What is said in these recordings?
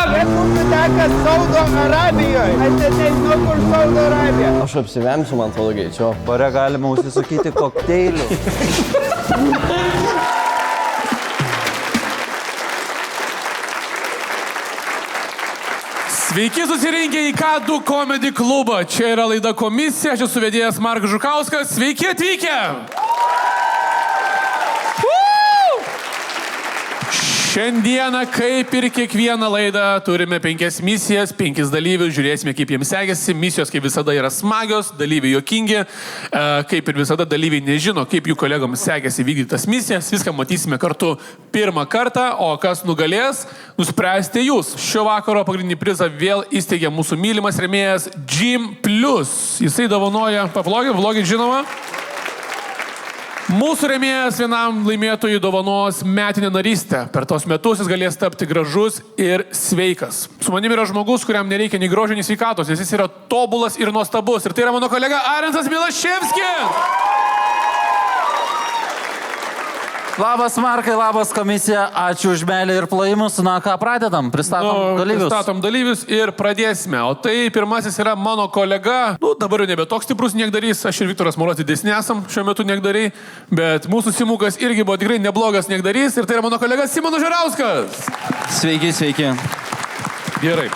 Bet mūsų tekas Saudo Arabijoje. Aš nežinau, kur Saudo Arabija. Aš apsivemsiu, man atrodo, greičiau. Bare galima užsisakyti kokteilių. Sveiki susirinkę į K2 Comedy klubą. Čia yra laida Komisija, aš esu vedėjas Markas Žukauskas. Sveiki atvykę! Šiandieną, kaip ir kiekvieną laidą, turime 5 misijas, 5 dalyvius, žiūrėsime, kaip jiems sekėsi. Misijos, kaip visada, yra smagios, dalyviai juokingi, kaip ir visada dalyviai nežino, kaip jų kolegoms sekėsi vykdyti tas misijas. Viską matysime kartu pirmą kartą, o kas nugalės, nuspręsite jūs. Šio vakaro pagrindinį prizą vėl įsteigė mūsų mylimas rėmėjas Gym Plus. Jisai dovanoja vlogį žinoma. Mūsų rėmėjas vienam laimėtojui dovanos metinę narystę. Per tos metus jis galės tapti gražus ir sveikas. Su manimi yra žmogus, kuriam nereikia nei grožio, nei sveikatos, nes jis yra tobulas ir nuostabus. Ir tai yra mano kolega Arensas Milaševskis. Labas Markai, labas komisija, ačiū už meilę ir plojimus. Na ką, pradedam, pristatom dalyvius. Pristatom dalyvius ir pradėsime. O tai pirmasis yra mano kolega, dabar jau nebe toks stiprus niekdarys, aš ir Viktoras Moros didesni esam šiuo metu niekdariai, bet mūsų Simukas irgi buvo tikrai neblogas niekdarys ir tai yra mano kolega Simonas Žerauskas. Sveiki, sveiki. Gerai,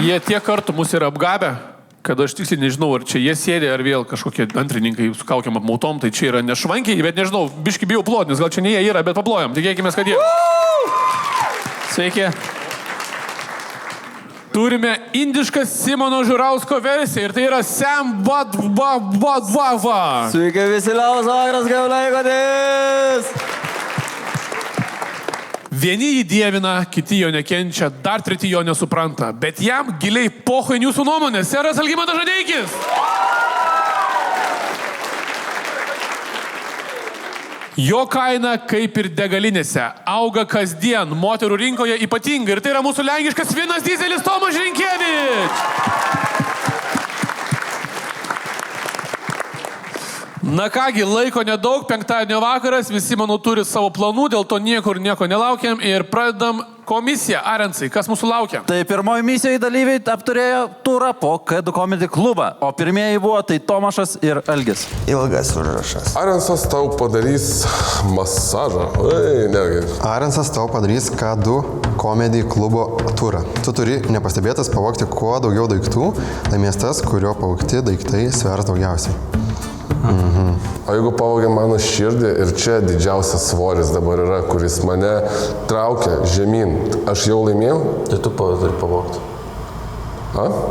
jie tiek kartų mus yra apgavę, kad aš tiksliai nežinau, ar čia jie sėdė, ar vėl kažkokie antrininkai su kaukiam apmautom, tai čia yra nešvankiai, bet nežinau, biški bijau plot, nes gal čia ne jie yra, bet paplojam, tikėkime, kad jie. Sveiki. Turime indišką Simono Žurausko versiją ir tai yra Sam Badvava. Sveiki visi, labas vakaras, kaip laikotės? Vieni jį dievina, kiti jo nekenčia, dar treti jo nesupranta. Bet jam giliai pochai jūsų nuomonė. Seras Algimantas Žadeikis. Jo kaina, kaip ir degalinėse, auga kasdien, moterų rinkoje ypatingai. Ir tai yra mūsų lenkiškas Vinas Dyzelis Tomas Žrinkevič. Na kągi, laiko nedaug, penktadienio vakaras, visi, manau, turi savo planų, dėl to niekur nieko nelaukiam ir pradedam komisiją. Arensai, kas mūsų laukia? Tai pirmoji misijoje dalyviai apturėjo turą po K2 Comedy klubą, o pirmieji buvo tai Tomašas ir Algis. Ilgas užrašas. Arensas tau padarys masažą. Arensas tau padarys K2 Comedy klubo turą. Tu turi nepastebėtas pavogti kuo daugiau daiktų, laimės tas, kurio pavogti daiktai svers daugiausiai. O jeigu pavogė mano širdį ir čia didžiausias svoris dabar yra, kuris mane traukia žemyn, aš jau laimėjau? Tai tu turi pavogti.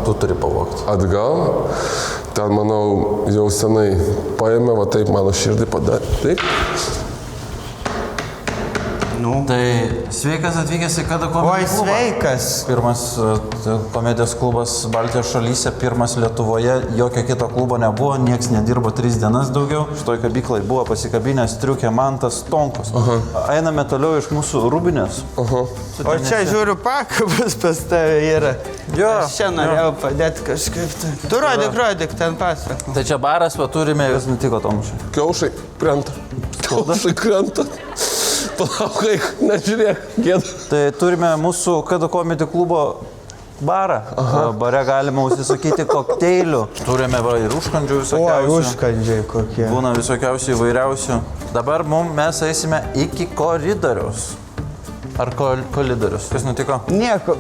Tu turi pavogti. Atgal, ten manau jau senai paėmė, va taip mano širdį padarė. Taip? Tai sveikas atvykęs į K2 Comedy klubą. Oi, sveikas. Pirmas komedijos klubas Baltijos šalyse, pirmas Lietuvoje, jokio kito klubo nebuvo, nieks nedirbo 3 dienas daugiau. Šitoj kabyklai buvo pasikabinęs Striukė Mantas Tonkus. Einame toliau iš mūsų rūbinės. O čia žiūriu pakabas pas tave yra. Jo. Aš čia norėjau padėti kažkaip tai. Tu rodyk, ten pasak. Tai čia baras, va turime, kas nutiko Tomušai. Kiaušai krenta. Palaukai, nežiūrėk, gėda. Tai turime mūsų K2 Comedy klubo barą. Bare galima užsisakyti kokteilių. Turime ir užkandžių visokiausių. O, užkandžiai kokie. Būna visokiausių įvairiausių. Dabar mes eisime iki koridoriaus. Ar kolidorius? Kas nutiko? Nieko.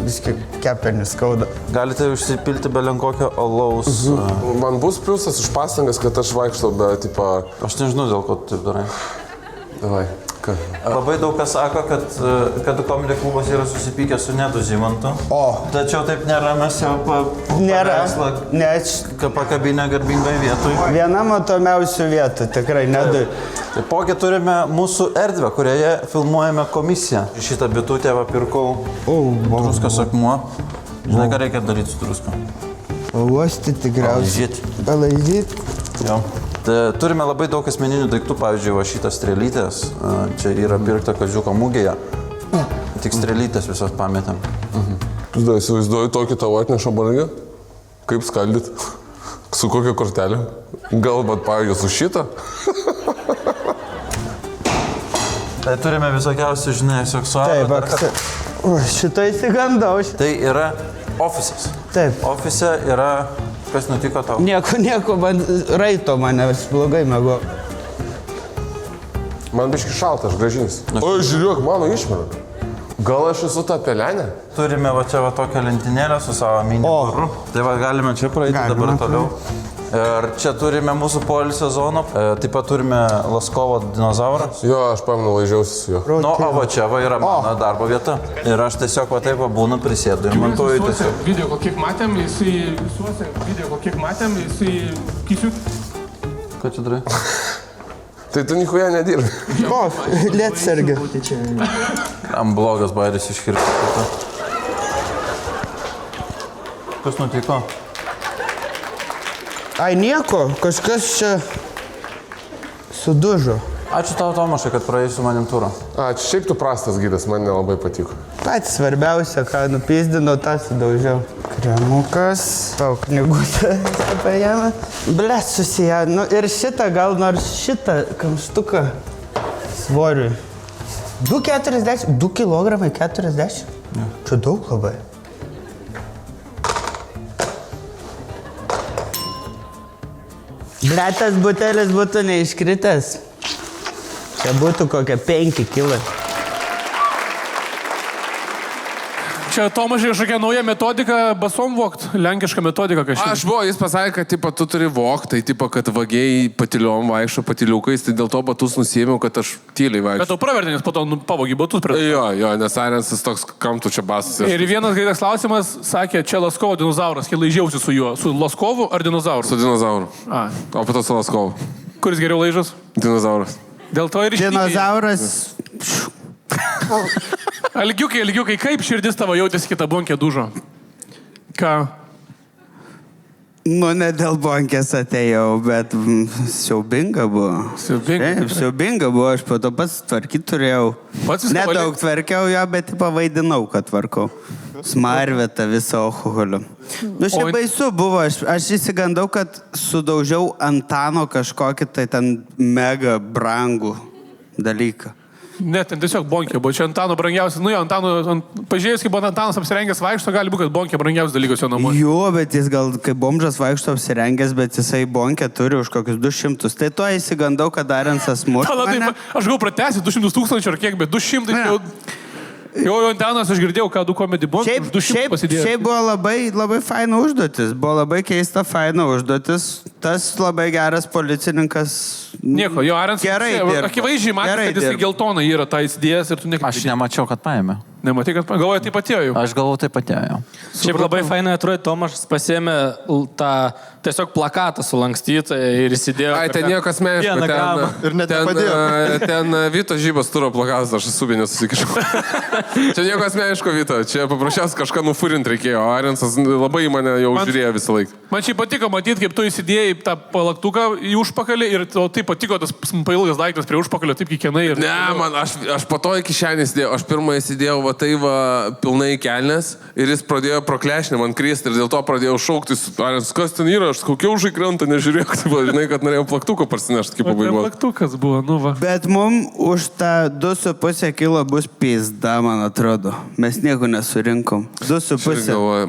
Viski kepenis skauda. Galite užsipilti belenkokio alaus. Man bus pliusas už pastangas, kad aš vaikštau, bet, tipo... Aš nežinau, dėl ko tu taip darai. Davai, ką? Labai daug kas sako, kad K2 Comedy klubas yra susipykęs su Nedu Zimantu. Tačiau taip nėra, mes jau Nėra. pakabinę garbingoje vietoje. Viena matomiausių vietų, tikrai Nedui. Taipogi turime mūsų erdvę, kurioje filmuojame komisiją. Šitą bitutę pirkau druskas akmuo. Žinai, ką reikia daryti su druska? Pauostyti tikriausiai. Palaižyti. Jo. Turime labai daug asmeninių daiktų, pavyzdžiui, va šitas strėlytės, čia yra pirkta Kaziuko mugėje, tik strėlytės visas pametėm. Tu įsivaizduoju tokį tavo atnešą bargą? Kaip skaldyt? Su kokia kortelė? Galbūt, pavyzdžiui, su šitą? Tai turime visokiausių, žinai, seksualų. Šitą įsigandau. Tai yra ofisas. Taip. Ofise yra, kas nutiko tau? Nieko, man raito mane, aš blogai mėgau. Man biški šalta, aš grąžinsiu. O, žiūrėk, mano išmera. Gal aš esu ta pelenė? Turime va čia va tokią lentynėlę su savo mini-kuru. Tai va galime čia praeiti dabar toliau. Ir čia turime mūsų poilsio zoną. Taip pat turime Laskovo dinozaurą. Jo, aš pamenu, laižiausi su juo. Nu, o va čia va yra mano darbo vieta. Ir aš tiesiog va taip va būnu prisėdu ir montuoju tiesiog. Video, kiek matėm, jisai kisiu. Ką čia darai? Tai tu nichuja nedirbi. O, lietsargi. Tam blogas bairis iškirpti. Kas nutiko? Ai, nieko, kažkas čia sudužo. Ačiū tau, Tomašai, kad praėjai su manim turą. Ačiū, šiaip tu prastas gydas, man nelabai patiko. Pats svarbiausia, ką nupizdino, tą sudaužiau. Kremukas, tau knygutę paėmė. Ble, susiję. Nu ir šitą, gal nors šitą kamštuką svoriui. 2,40, 2 kilogramai 40? Ja. Čia daug labai. Ble, tas butelis būtų neiškritęs. Čia būtų kokia 5 kilai. Čia Tomašai kažkokia nauja metodika basom vokt, lenkiška metodika kažkaip. Aš buvau, jis pasakė, kad tipo, tu turi vokt, tai tipo, kad vagiai patiliom vaikščio patiliukais, tai dėl to batus nusėmiau, kad aš tyliai vaikščiau. Bet tu pravertė, nes po to pavogi batus pradėjai. Jo, nes Arensas toks, kam tu čia basas. Ir vienas greitas klausimas, sakė, čia Laskovo dinozauras, kai laižiausi su juo. Su Laskovu ar dinozauru? Su dinozauru. A. O po to su Laskovu. Kuris geriau laižas? Dinozauras. Dėl to ir Dinozauras. Algiukai, kaip širdis tavo jautėsi, kita bonkė dužo? Ką? Nu, ne dėl bonkės atėjau, bet siaubinga buvo. Siaubinga? Taip, siaubinga buvo, aš po to pats tvarkyti turėjau. Pats viską Nedaug tvarkiau jo, bet pavaidinau, kad tvarkau. Smarvėta visą alkoholio. Nu, šiaip baisu buvo, aš įsigandau, kad sudaužiau Antano kažkokį tai ten mega brangų dalyką. Ne, ten tiesiog bonkė buvo, čia Antano brangiausias. Nu jo, pažiūrėjus, kaip buvo Antanas apsirengęs vaikšto, gali būti, kad bonkė brangiausias dalykas jo namuose. Jo, bet jis gal kaip bomžas vaikšto apsirengęs, bet jisai bonkė turi už kokius 200. Tai to įsigandau, kad Arensas muša mane. Aš gal pratęsiu 200 000 ar kiek, bet 200 jau... Jo, Antanas, aš girdėjau, ką du komedį buvo. Šiaip buvo labai faina užduotis. Buvo labai keista faina užduotis. Tas labai geras policininkas. Nieko, jo, Arensas. Gerai dirba. Akivaizdžiai matė, kad jisai geltoną yra tą įsidėjęs ir tu nekreipti. Aš nemačiau, kad paėmė. Nematai, kad galvoja, taip atėjo jau. Aš galvoju, taip atėjo. Šiaip labai fainai atrodo, Tomašas pasiėmė tą tiesiog plakatą sulankstytą ir įsidėjo. Ai, ten niekas mėško. Ir net nepadėjo. Ten Vyto Žybos turo plakatas, aš esu vienas susikišau. Čia niekas mėško, Vyto. Čia paprasčiausiai kažką nufurint reikėjo. Arensas labai mane jau žiūrėjo visą laiką. Man šiaip patiko matyti, kaip tu įsidėjai tą palaktuką į užpakalį ir taip patiko tas pailgas daiktas prie užpakalio, taip kiekvienai. Ne, man, aš po to į kišenį įsidėjau. Aš pirmą įsidėjau va tai va pilnai kelnes ir jis pradėjo proklešinį man kristi ir dėl to pradėjau šauktis. Kas ten yra, aš kokiaužai krenta, nežiūrėk, tai va, žinai, kad norėjau plaktuką parsinešti kaip pabaigos. Plaktukas buvo, nu va. Bet mums už tą 2,5 kilo bus pizda, man atrodo. Mes nieko nesurinkom. 2,5.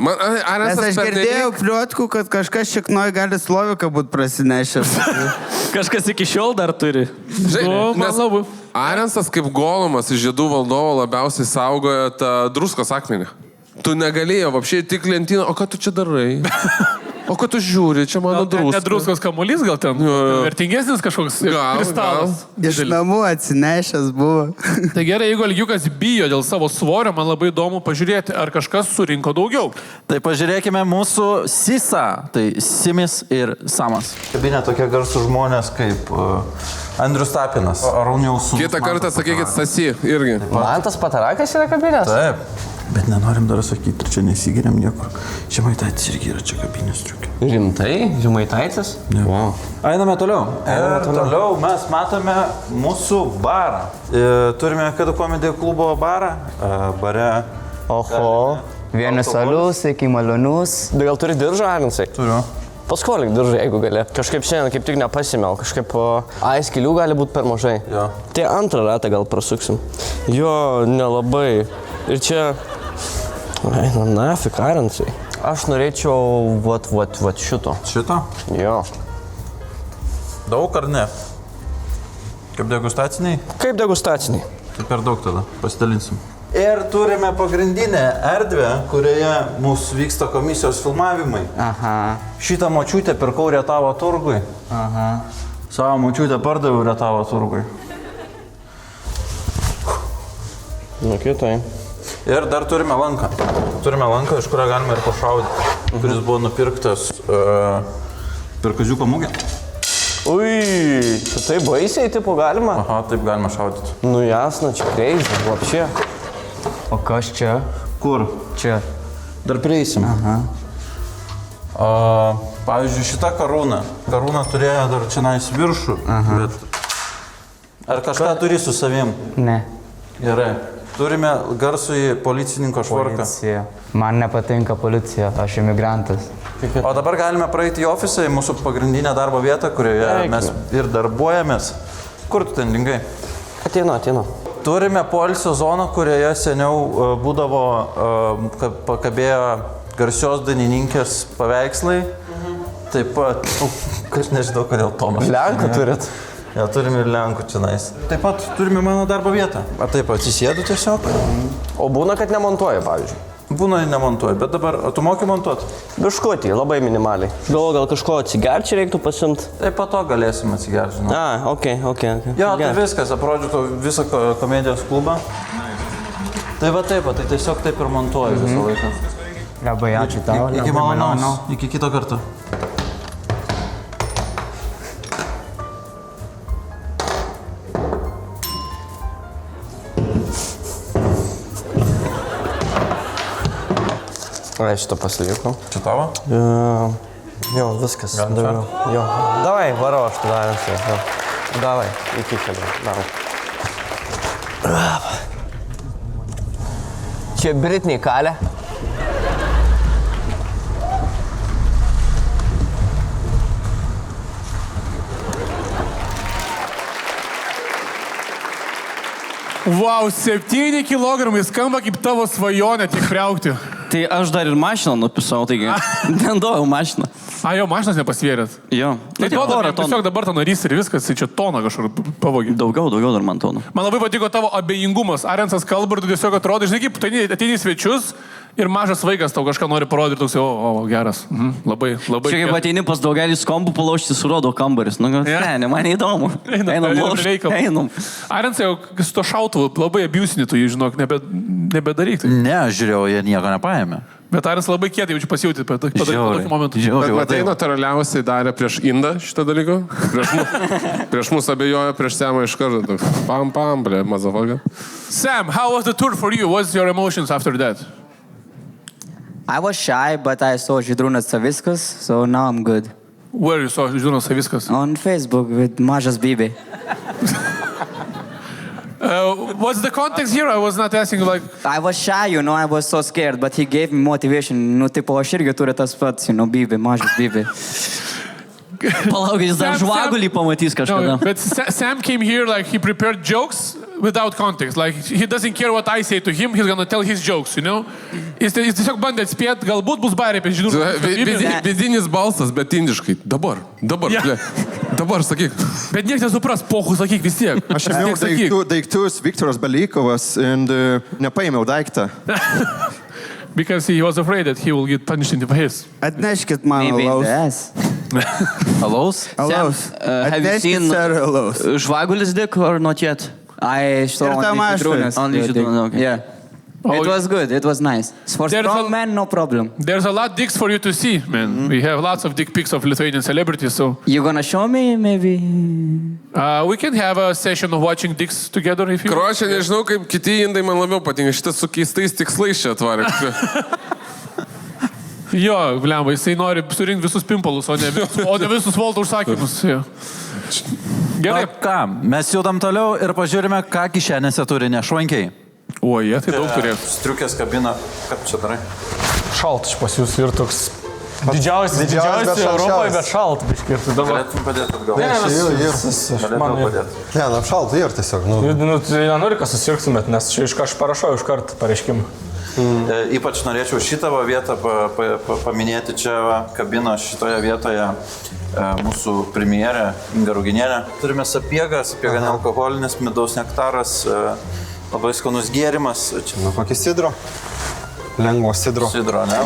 Nes aš girdėjau pliotkų, kad kažkas šiknoj gali sloviką būt prasinešęs. Kažkas iki šiol dar turi. Žinai, Arensas kaip Golumas iš Žiedų valdovo labiausiai saugojo tą druskos akmenį. Tu negalėjai, apšiai tik lentyną, o ką tu čia darai? O ką tu žiūri, čia mano druska. Ne druskos kamuolys, gal ten vertingesnis kažkoks kristalas. Iš namų atsinešęs buvo. Tai gerai, jeigu Algiukas bijo dėl savo svorio, man labai įdomu pažiūrėti, ar kažkas surinko daugiau. Tai pažiūrėkime mūsų Sisa, tai Simis ir Samas. Kabinė tokie garsų žmonės kaip Andrius Tapinas, Arūniaus sūnus. Kitą kartą sakykit Stasy irgi. Mantas Patarakas yra kabinės? Taip. Bet nenorim dar sakyti, ir čia nesigiriam niekur. Žemaitaitis irgi yra čia kabinės triukė. Rimtai? Žemaitaitis? Ne. Wow. Einame toliau. Toliau mes matome mūsų barą. Turime Kedų komedijų klubo barą. Bare. Oho. Vienas alus, iki malonus. Gal turi diržą, Arensai? Turiu. Paskolink diržą, jeigu gali. Kažkaip šiandien kaip tik nepasimėjau, kažkaip skilių gali būti per mažai. Jo. Tai antrą ratą gal prasuksim. Jo, nelabai. Ir čia... Nafik, Arensai. Aš norėčiau vat šito. Šito? Jo. Daug ar ne? Kaip degustaciniai? Kaip degustaciniai? Tai per daug tada, pasidalinsim. Ir turime pagrindinę erdvę, kurioje mūsų vyksta komisijos filmavimai. Aha. Šitą močiutę pirkau Rietavo turgui. Aha. Savo močiutę pardaviau Rietavo turgui. Nu, kitai. Ir dar turime lanką. Turime lanką, iš kurio galime ir pašaudyti, kuris buvo nupirktas per Kaziuko mugę. Ui, tai baisiai, tipo, galima? Aha, taip galima šaudyti. Nu, jasna, čia crazy, вообще. O kas čia? Kur? Čia. Dar prieisim. Aha. Pavyzdžiui, šita karūna. Karūna turėjo dar čia nais viršų. Bet... Ar kažką turi su savim? Ne. Gerai. Turime garsųjį policininko švarką. Policija. Man nepatinka policija, aš imigrantas. O dabar galime praeiti į ofisą, į mūsų pagrindinę darbo vietą, kurioje mes ir darbuojamės. Kur tu ten dingai? Ateinu. Turime poilsio zoną, kurioje seniau būdavo pakabėjo garsios dainininkės paveikslai. Taip pat, aš nežinau, kodėl Tomas. Lenkų turit? Ja, turime ir Lenkų čionais. Taip pat turime mano darbo vietą. A taip, atsisėdu tiesiog. O būna, kad nemontuoja, pavyzdžiui? Būna ir nemontuoju, bet dabar, tu moki montuoti? Biškutį, labai minimaliai. Galvoju, gal kažko atsigerti reikia pasimti? Tai po to galėsim atsigerti, žinau. Okay. Jo, tai viskas, aprodytų visą komedijos klubą. Tai va taip, tai tiesiog taip ir montuoju visą laiką. Labai ačiū tau. Iki malonaus, iki kito karto. Ai, šitą pasilikom. Čia tavo? Jo, viskas. Daviau. Jo. Davai, varo aš tu darėsi. Davai, iki kelių. Davai. Čia Britney kalė. Wow, 7 kilogramai skamba kaip tavo svajonė tik priaugti. Tai aš dar ir mašiną nupisau, taigi dendojau mašiną. A, jo, mašinas nepasvėrėt. Jo. Tai tiesiog dabar tą narys ir viskas, tai čia toną kažkur pavogė. Daugiau dar man tono. Man labai patiko tavo abejingumas. Arensas kalba ir tu tiesiog atrodo, žinai, kaip tu ateini svečius ir mažas vaikas tau kažką nori parodyti ir toks, o, geras. Labai. Čia kaip ateini pas daugelis kompų palaužti surodo kambaris. Nu, ne, man neįdomu. Einam. Arensai, su to šautuvu labai abiusinį tu jį, žinok, nebedaryk. Ne, aš žiūrėjau, jie nieko nepaėmė. Bet Arens labai kietai jaučiu pasijauti tokį momentą. Bet matai, natūraliausiai darė prieš Indą šitą dalyką. Prieš mus abejojo, prieš Semą iš karto. Pam, ble, mazavaga. Sam, how was the tour for you? What's your emotions after that? I was shy, but I saw Žydrūnas Savickas, so now I'm good. Where you saw Žydrūnas Savickas? On Facebook with Mažas Bibi. What's the context here? I was not asking like... I was shy, I was so scared, but he gave me motivation. Tipo, aš irgi turiu tas pats, Bibi, Mažas Bibi. Palauk, jis dar žvagulį pamatys kažkada. No, but Sam came here like he prepared jokes without context. Like he doesn't care what I say to him, he's gonna tell his jokes, Jis tiesiog bandė atspėti, galbūt bus bairė apie Žydrūną. Vidinis balsas, bet indiškai. Dabar, sakyk. Bet niekas nesupras, pohu, sakyk vis tiek. Aš ėmiau daiktus Viktoras Balykovas ir nepaėmiau daiktą. Because he was afraid that he will get punished in his. Atneškit man alaus. Alaus? Alaus. Have you seen Žvagulis dick or not yet? I saw on Žydrūnas. Yeah. It was good, it was nice. For strong man, no problem. There's a lot of dicks for you to see, man. We have lots of dick pics of Lithuanian celebrities, so... You gonna show me, maybe? We can have a session of watching dicks together if you... Kročia, nežinau, kaip kiti indai man labiau patinka. Šitas su keistais tikslais čia atvarė. Jo, blemba, jisai nori surinkti visus pimpalus, o ne visus volto užsakymus. Gerai. Na ką, mes judam toliau ir pažiūrime, ką kišenėse turi nešvankiai. O, jie tai daug turėjo. Striukės kabina. Kaip čia darai? Šaltas pas jūs ir toks Didžiausias bet Europoje, bet šalt, biškai. Galėtum padėti atgal. Galėtum padėti. Ne, apšaltų ir tiesiog, Nu, tai nenori, kad susirgtumėt, nes čia iš ką aš parašau iš karto pareiškimą. Ypač norėčiau šitą vietą paminėti. Čia kabino šitoje vietoje mūsų premjerė Inga Ruginienė. Turime sapiegą nealkoholinis, midaus nektaras, labai skanus gėrimas. Nu, kokį sidro? Lengvo sidro. Sidro, ne?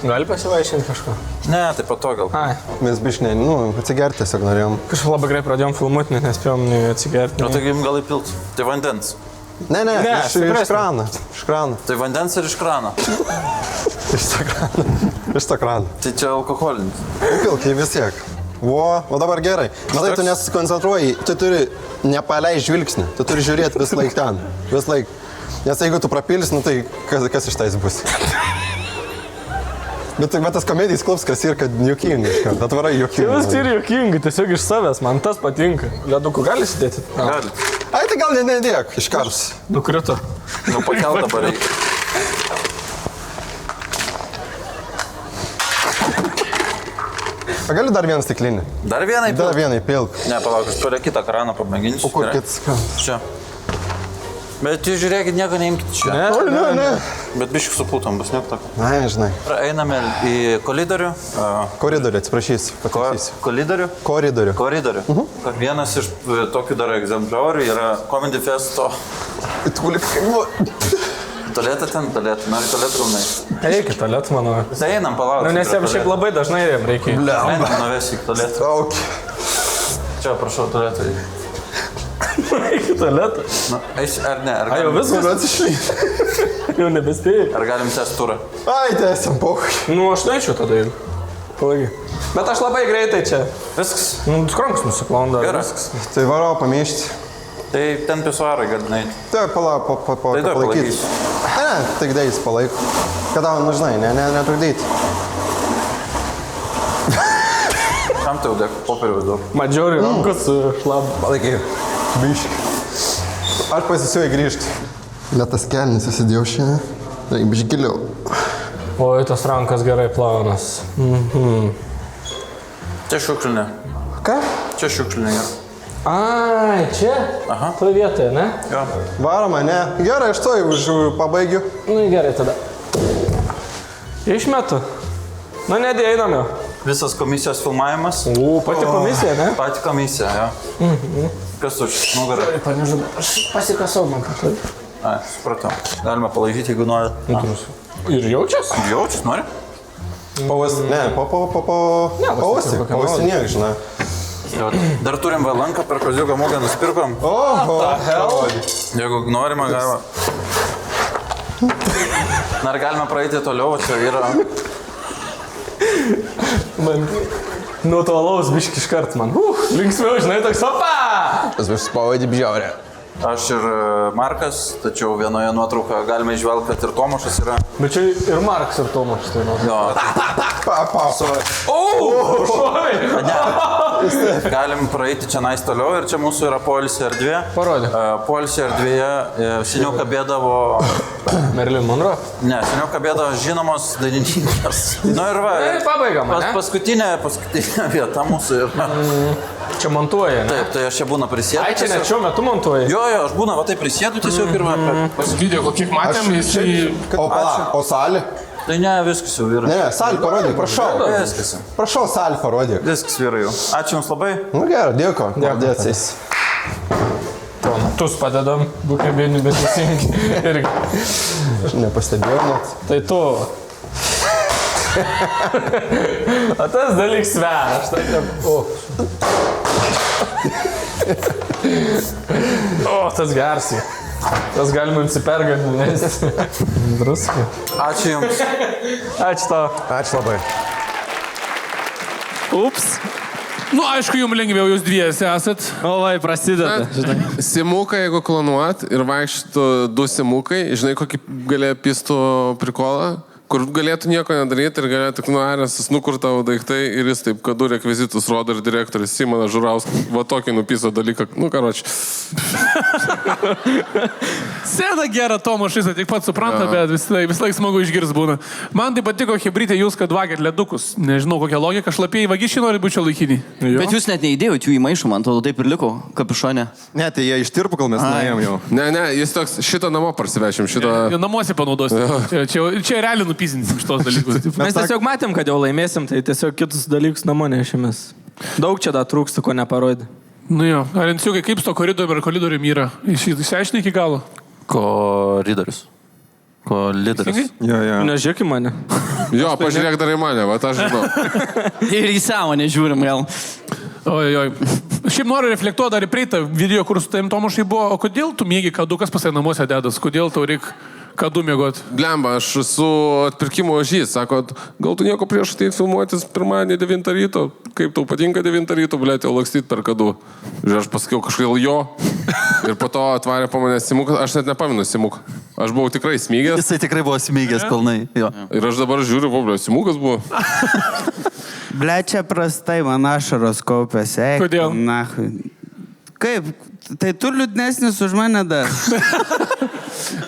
Gali pasivaišinti kažko? Ne, tai po to gal. Mes biškai, atsigerti tiesiog norėjom. Kažkaip labai greit pradėjom filmuoti, net nespėjom atsigerti. O taigi gal įpilt. Tai vandens. Ne, iš krano. Iš krano. Tai vandens ir iš krano. Iš to krano. Tai čia alkoholinis. Pilkai vis tiek. O dabar gerai. Matai, tu nesikoncentruoji, tu turi nepaleist žvilgsnį. Tu turi žiūrėti vis laik ten. Vis laik. Nes jeigu tu prapils, tai kas iš tais bus? Bet tas komedijos klubs, kas ir, kad juokingai, kad atvarai juokingai. Viskas ir juokingai, tiesiog iš savęs, man tas patinka. Ledukų gali sėdėti? Gali. Ai, tai gal nedėk, iš kars. Nukrito. Pakel dabar reikia. Gali dar vieną stiklinį? Dar vieną įpilk? Dar vieną įpilk. Ne, palauk, aš turiu kitą kraną pamėginsiu. O kur kitas kranas? Čia. Bet jūs žiūrėkit, nieko neimkit čia. Ne. Bet biškį supūtom bus, ne tako. Na, žinai. Einame į koridorių. Koridorių, atsiprašysiu. Koridorių. Vienas iš tokių dar egzempliorių yra Comedy Festo. Tualetą ten, nori tualetą rūmai. Reikia tualetą, manau. Tai einam, palauk. Nu, nes jam šiaip labai dažnai jam reikia. Einam, nuvesi į tualetą. Čia, prašau, tualetą. Reikia tualetą. Eis, ar ne? Jau viskas atsišlyti. Jau nebespėjai. Ar galim tęsti turą? Ai, tęsim, pokai. Nu, aš norėčiau tada ir. Palaikai. Bet aš labai greitai čia. Viskas. Nu, skronks nusiplaunda. Gerai. Tai varo pamėšti. Tai ten pisuarai gali naiti. Tai palaikyti. Ne, tik dėjus palaiko. Kada, nu žinai, netrukdyti. Kam tai udėk popierių daug? Madžiori rankos šlab. Palaikai. Biški. Aš pasisiuoju grįžti. Lėtas kelnis įsidėjau šiandien. Reikia biški giliau. Oi, tas rankas gerai plaunas. Čia šiukšlinė. Ką? Čia šiukšlinė. Ai, čia? Aha. Toje vietoje, ne? Jo. Varoma, ne. Gerai, aš to jau pabaigiu. Nu, gerai tada. Išmetu. Nu, nedė, einam jau. Visas komisijos filmavimas. Pati komisija, ne? Pati komisija, jo. Kas už nugarą? Panežu, aš pasikasau man kažkaip. Ai, supratau. Galima palaikyti, jeigu nori. Ir jaučias? Jaučias, nori? Pauostinėk, žinai. Dar turim valanką, per Kaziuko mugę nusipirkom. Jeigu norima, galima. Ar galime praeiti toliau, čia yra... Man nuo to alaus biški iškart man. Linksmiau, žinai, toks opa! Tas bus pavadį bžiaurė. Aš ir Markas, tačiau vienoje nuotraukoje galime išvelgti, kad ir Tomašas yra. Bet čia ir Markas, ir Tomašas. Tai jo. Galim praeiti čia nais toliau ir čia mūsų yra poilsio erdvė. Parodė. Poilsio erdvėje seniau kabėdavo... Marilyn Monroe? Ne, seniau kabėdavo žinomos dainininkės. Nu ir va, paskutinė vieta mūsų yra. Čia montuoja, ne? Taip, tai aš čia būna prisėdu. Ai, čia net šiuo metu montuoja? Jo, aš būna, va tai prisėdu tiesiog ir va. Video, kiek matėm, jisai... O salė? Tai ne, viskas jau vyrai. Ne, salį parodyk, prašau. Viskas. Prašau, salį parodyk. Viskas vyrai jau. Ačiū Jums labai. Nu gerai, dėko. Dėkis. Tus padedam, būkime vieni, bet visingi. Aš nepastebėjau net. Tai tu. O tas dalyks sveria, aš tai ne... O, tas garsiai. Tas galima nusipergant, nes... Druskai. Ačiū Jums. Ačiū tau. Ačiū labai. Ups. Nu, aišku, jums lengviau, jūs dviesi esat. O, vai, prasideda. Simuką, jeigu klonuot ir vaikštų du simukai, žinai, kokį galėjo pistų prikolą? kur galėtų nieko nedaryti ir galėtų nuaręs nukur tavo daiktai ir jis taip, kad du rekvizitus rodo ir direktorius Simonas Žurauskas, va tokį nupiso dalyką, karoči. Sena gera Tomašis, tik pats supranta, bet vis laik smagu išgirs būna. Man tai patiko hebrytė jūs, kad vagėt ledukus. Nežinau, kokią logiką, šlapėjai vagišiai nori būti čia laikinį. Bet jūs net neįdėjot jų į maišą, man atrodo, taip ir liko kapišonė. Ne, tai jie ištirpo, kol mes nuėjom jau. Ne, jis toks, šitą namo parsivešim, šitą... Namuose panaudosim. Čia realiai nupizinsim šitos dalykus. Mes tiesiog matėm, kad jau laimėsim, tai tiesiog kitus dalykus namo nešimės. Daug čia dar trūksta, ko neparodė. Nu jo, Arenciukai, kaip su to koridorium yra? Išsiaiškinai iki galo? Koridorius. Kolidorius. Jo. Nežiūrėk į mane. Jo, pažiūrėk dar į mane, va, aš žinau. Ir į sąmonę žiūrim, gal. Oi. Šiaip noriu reflektuoti dar į praeitą video, kur su tavim Tomašai buvo, o kodėl tu mėgi kadukas pas namuose dedas? Kodėl tau reikia kadu mėgot? Blemba, aš esu atpirkimo ožys, sako, gal tu nieko prieš ateit filmuotis pirmadienį 9 ryto, kaip tau patinka 9 ryto, blėt, jau lakstyt per kadu. Ir aš pasakiau kažkaip jo, ir po to atvarė po manęs Simukas, aš net nepaminu Simuką. Aš buvau tikrai smygęs. Jisai tikrai buvo smygęs pilnai. Jo. Ir aš dabar žiūriu, blėt, Simukas buvo. Ble, čia prastai man ašaros kaupėsi. Kodėl? Kaip? Tai tu liūdnesnis už mane dar.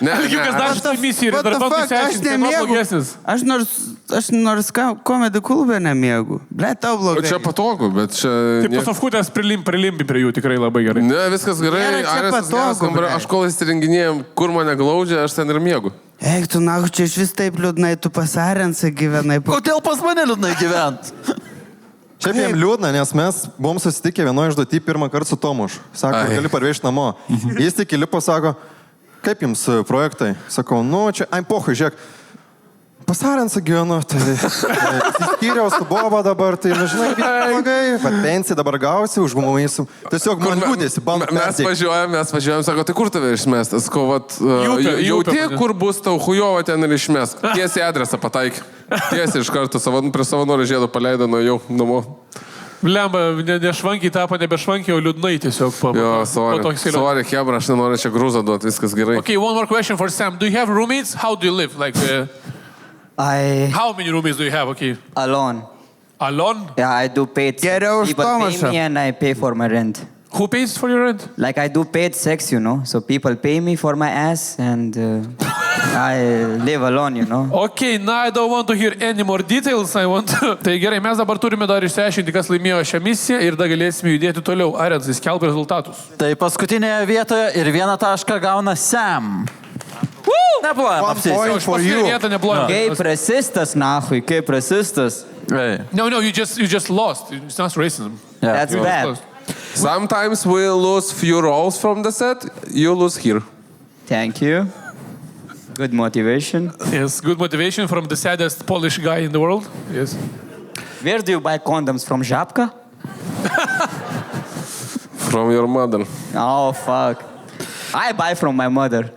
Algiukas dar šitą misiją ir dar bandau išsiaiškinti, kad man blogesnis. Aš nors komedį klubę nemėgu. Ble, tau blogai. Čia patogu, bet čia... Taip, pasofkutės prilimbi prie jų tikrai labai gerai. Ne, viskas gerai. Aš kol įsirenginėjom, kur mane glaudžia, aš ten ir miegu. Eik, tu nahu, čia iš vis taip liūdnai, tu pas Arensą gyvenai. Kodėl pas mane liūdnai gyvent? Šiaip jiem liūdna, nes mes buvom susitikę vienoje užduotį pirmą kartą su Tomušu. Sako, gali parvežti namo. Jis tik įlipo, sako, kaip jums projektai? Sakau, čia, pohui, žiūrėk, pas Arensą gyvenu, tai įskyriau su Boba dabar, tai, žinai, blogai, bet pensiją dabar gausi, užgumuosim. Tiesiog man liūdėsi, bandau. Mes važiuojam, sako, tai kur tave išmestas? Jauti, kur bus tau hujovo ten ir išmesk. Tiesiai adresą pataikė. Tiesiai iš karto prie savanorių žiedo paleido nuėjau namo. Blemba, ne švankiai tapo, nebe švankiai, o liūdnai tiesiog. Jo, sorry, Hebra, aš nenoriu čia grūzą duoti, viskas gerai. Okay, one more question for Sam. Do you have roommates? How do you live? Like, how many roommates do you have? Okay. Alone. Alone? Yeah, I do paid sex. People pay me and I pay for my rent. Who pays for your rent? Like I do paid sex, So people pay me for my ass and I live alone, Okay, now I don't want to hear any more details. Tai gerai, mes dabar turime dar išsiaiškinti, kas laimėjo šią misiją ir dar galėsime judėti toliau. Arensai, skelb rezultatus. Tai paskutinėje vietoje ir 1 tašką gauna Sam. Neblogai. Paskutinė vieta neblogai. Kaip rasistas, nahui, kaip rasistas. No, you just lost. It's not racism. Yeah. That's bad. Sometimes we lose few rolls from the set, you lose here. Thank you. Good motivation. Yes, good motivation from the saddest Polish guy in the world. Yes. Where do you buy condoms? From Żabka? From your mother. Oh, fuck. I buy from my mother.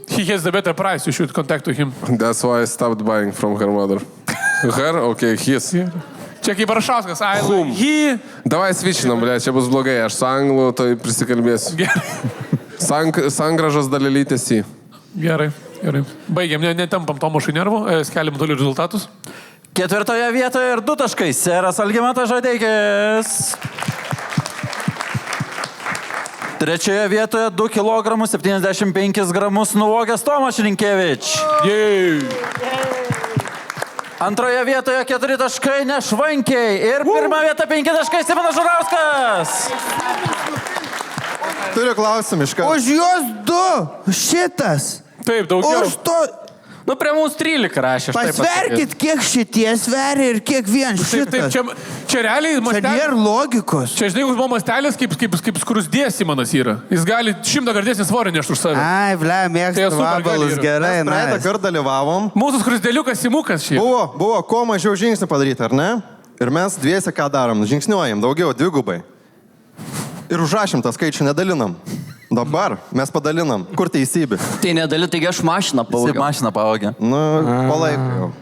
He has the better price, you should contact him. That's why I stopped buying from her mother. Her? Okay, his. Yeah. Čia kaip Barašauskas, he... Davai svičinam, čia bus blogai, aš su anglu tai prisikalbėsiu. Gerai. Sangražas dalelytės į. Gerai. Baigiam, netampam Tomašui nervų, skeliam toliau rezultatus. 4 vietoje ir 2 taškai, seras Algimantas Žadeikis. 3 vietoje 2 kg 75 gramus nuvogęs Tomas Rinkėvič. 2 vietoje 4 taškai Nešvankiai. Ir 1 vieta 5 taškai Simonas Žurauskas. Turiu klausimą iš karto. Už juos 2. Šitas. Taip, daugiau. Už to... Prie mūsų 13 rašė. Pasverkit, kiek šitie sveria ir kiek vien šitas. Taip, čia realiai mastelis. Čia nėra logikos. Čia, žinai, buvo mastelis kaip skrusdės Simonas yra. Jis gali 100 kartesnį svorį nešti už save. Ai, ble, mėgstu vabalus, gerai. Praeitą kartą dalyvavom. Mūsų skrusdėliukas Simukas šiaip. Buvo kuo mažiau žingsnių padaryti, ar ne? Ir mes dviese ką darom? Žingsniuojam, daugiau, 2. Ir užrašym tą skaičių, nedalinam. Dabar mes padalinam. Kur teisybė? Tai nedali, taigi aš mašiną pavogiau. Mašiną pavogiau. Nu, palaikau.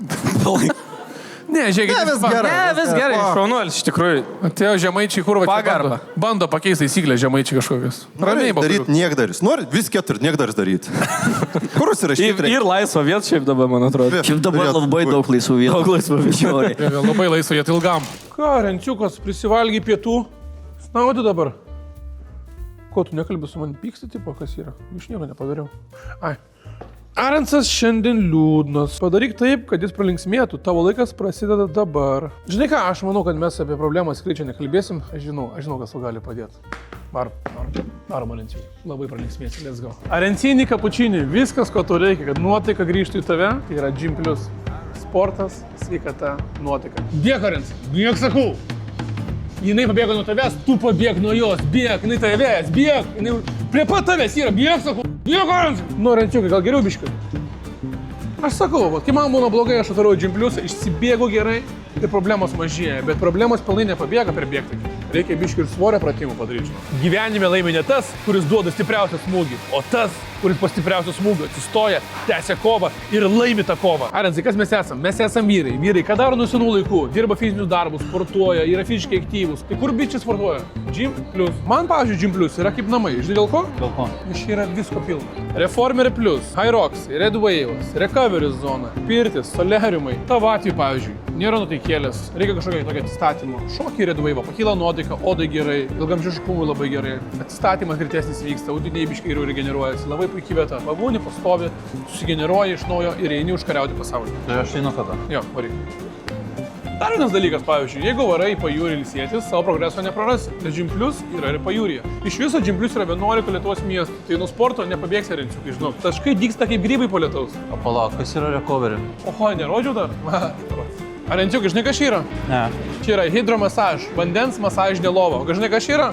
Ne, žiūrėkit. Ne, vis gerai. Ne, vis gerai, šaunuolis, iš tikrųjų. Atėjo žemaičiai, kur va Pagarba. bando pakeisti taisyklę žemaičiai kažkokias. Ramiai daryti niekdaris. Nori vis keturi niekdaris daryti. Kur užsirašyti? Ir laisva vieta šiaip dabar, man atrodo. Šiaip dabar labai daug laisvų vietų. Daug laisvų vietų. Labai laisvai jie ilgam. Ką, Renciukas, prisivalgy pietų? Snaudi dabar. Ko, tu nekalbė su manim pyksti, tipo, kas yra? Iš nieko nepadariau. Ai. Arensas šiandien liūdnas. Padaryk taip, kad jis pralinksmėtų. Tavo laikas prasideda dabar. Žinai ką, aš manau, kad mes apie problemą skrai čia nekalbėsim. Aš žinau, kas tau gali padėti. Varom, Arencijai. Labai pralinksmėsi, let's go. Arencijai, kapučinį, viskas, ko tu reikia, kad nuotaika grįžtų į tave, tai yra Gym Plus. Sportas, sveikata, nuotaika. Bėk, Arensai, bėk, sakau. Jinai pabėga nuo tavęs, tu pabėg nuo jos, bėk, jinai tavęs, bėk, jinai prie pat tavęs yra, bėk, sakau, bėk, Arensai. Nu, Renciukai, gal geriau biškai? Aš sakau, kai man būna blogai, aš atvarau Gym Plus, išsibėgu gerai ir problemos mažėja, bet problemos pilnai nepabėga per bėgtą. Reikia biškai ir svorio pratimų padaryti. Gyvenime laimi ne tas, kuris duoda stipriausią smūgį, o tas, kuris po stipriausio smūgio atsistoja, tęsia kovą ir laimi tą kovą. Arensai, kas mes esam? Mes esam vyrai. Vyrai, ką daro nuo senų laikų? Dirba fizinius darbus, sportuoja, yra fiziškai aktyvūs. Tai kur bičiai sportuoja? Gym Plus. Man, pavyzdžiui, Gym Plus yra kaip namai. Žinai dėl ko? Dėl ko? Iš yra visko pilna. Reformer Plus, Hyrox, Red Waves, Recovery zona, pirtis, solariumai. Tavo atveju, pavyzdžiui, nėra nuteikėlės, reikia kažkokio tokio atsistatymo. Šokį Red Wave, pakyla nuotaika, odai gerai, ilgamžiškumui labai gerai. Atsistatymas greitasnis vyksta, audiniai biškai geriau regeneruojasi. Labai puikiai vieta. Pabūni, pastovi, susigeneruoji iš naujo ir eini užkariauti pasaulį. Tai aš einu tada. Jo, varyk. Dar vienas dalykas, pavyzdžiui, jeigu varai į pajūrį ilsėtis, savo progreso neprarasi. Nes Gym Plus yra ir pajūryje. Iš viso Gym Plus yra 11 Lietuvos miestų. Tai nuo sporto nepabėgsi, Renciukai, žinok. Taškai dygsta kaip grybai po lietaus. O palauk, kas yra recovery? Oho, nerodžiau dar? Ar Renciukai, žinai, kas čia yra? Ne. Čia yra hidromasaž, vandens masažinė lova. O žinai, kas čia yra?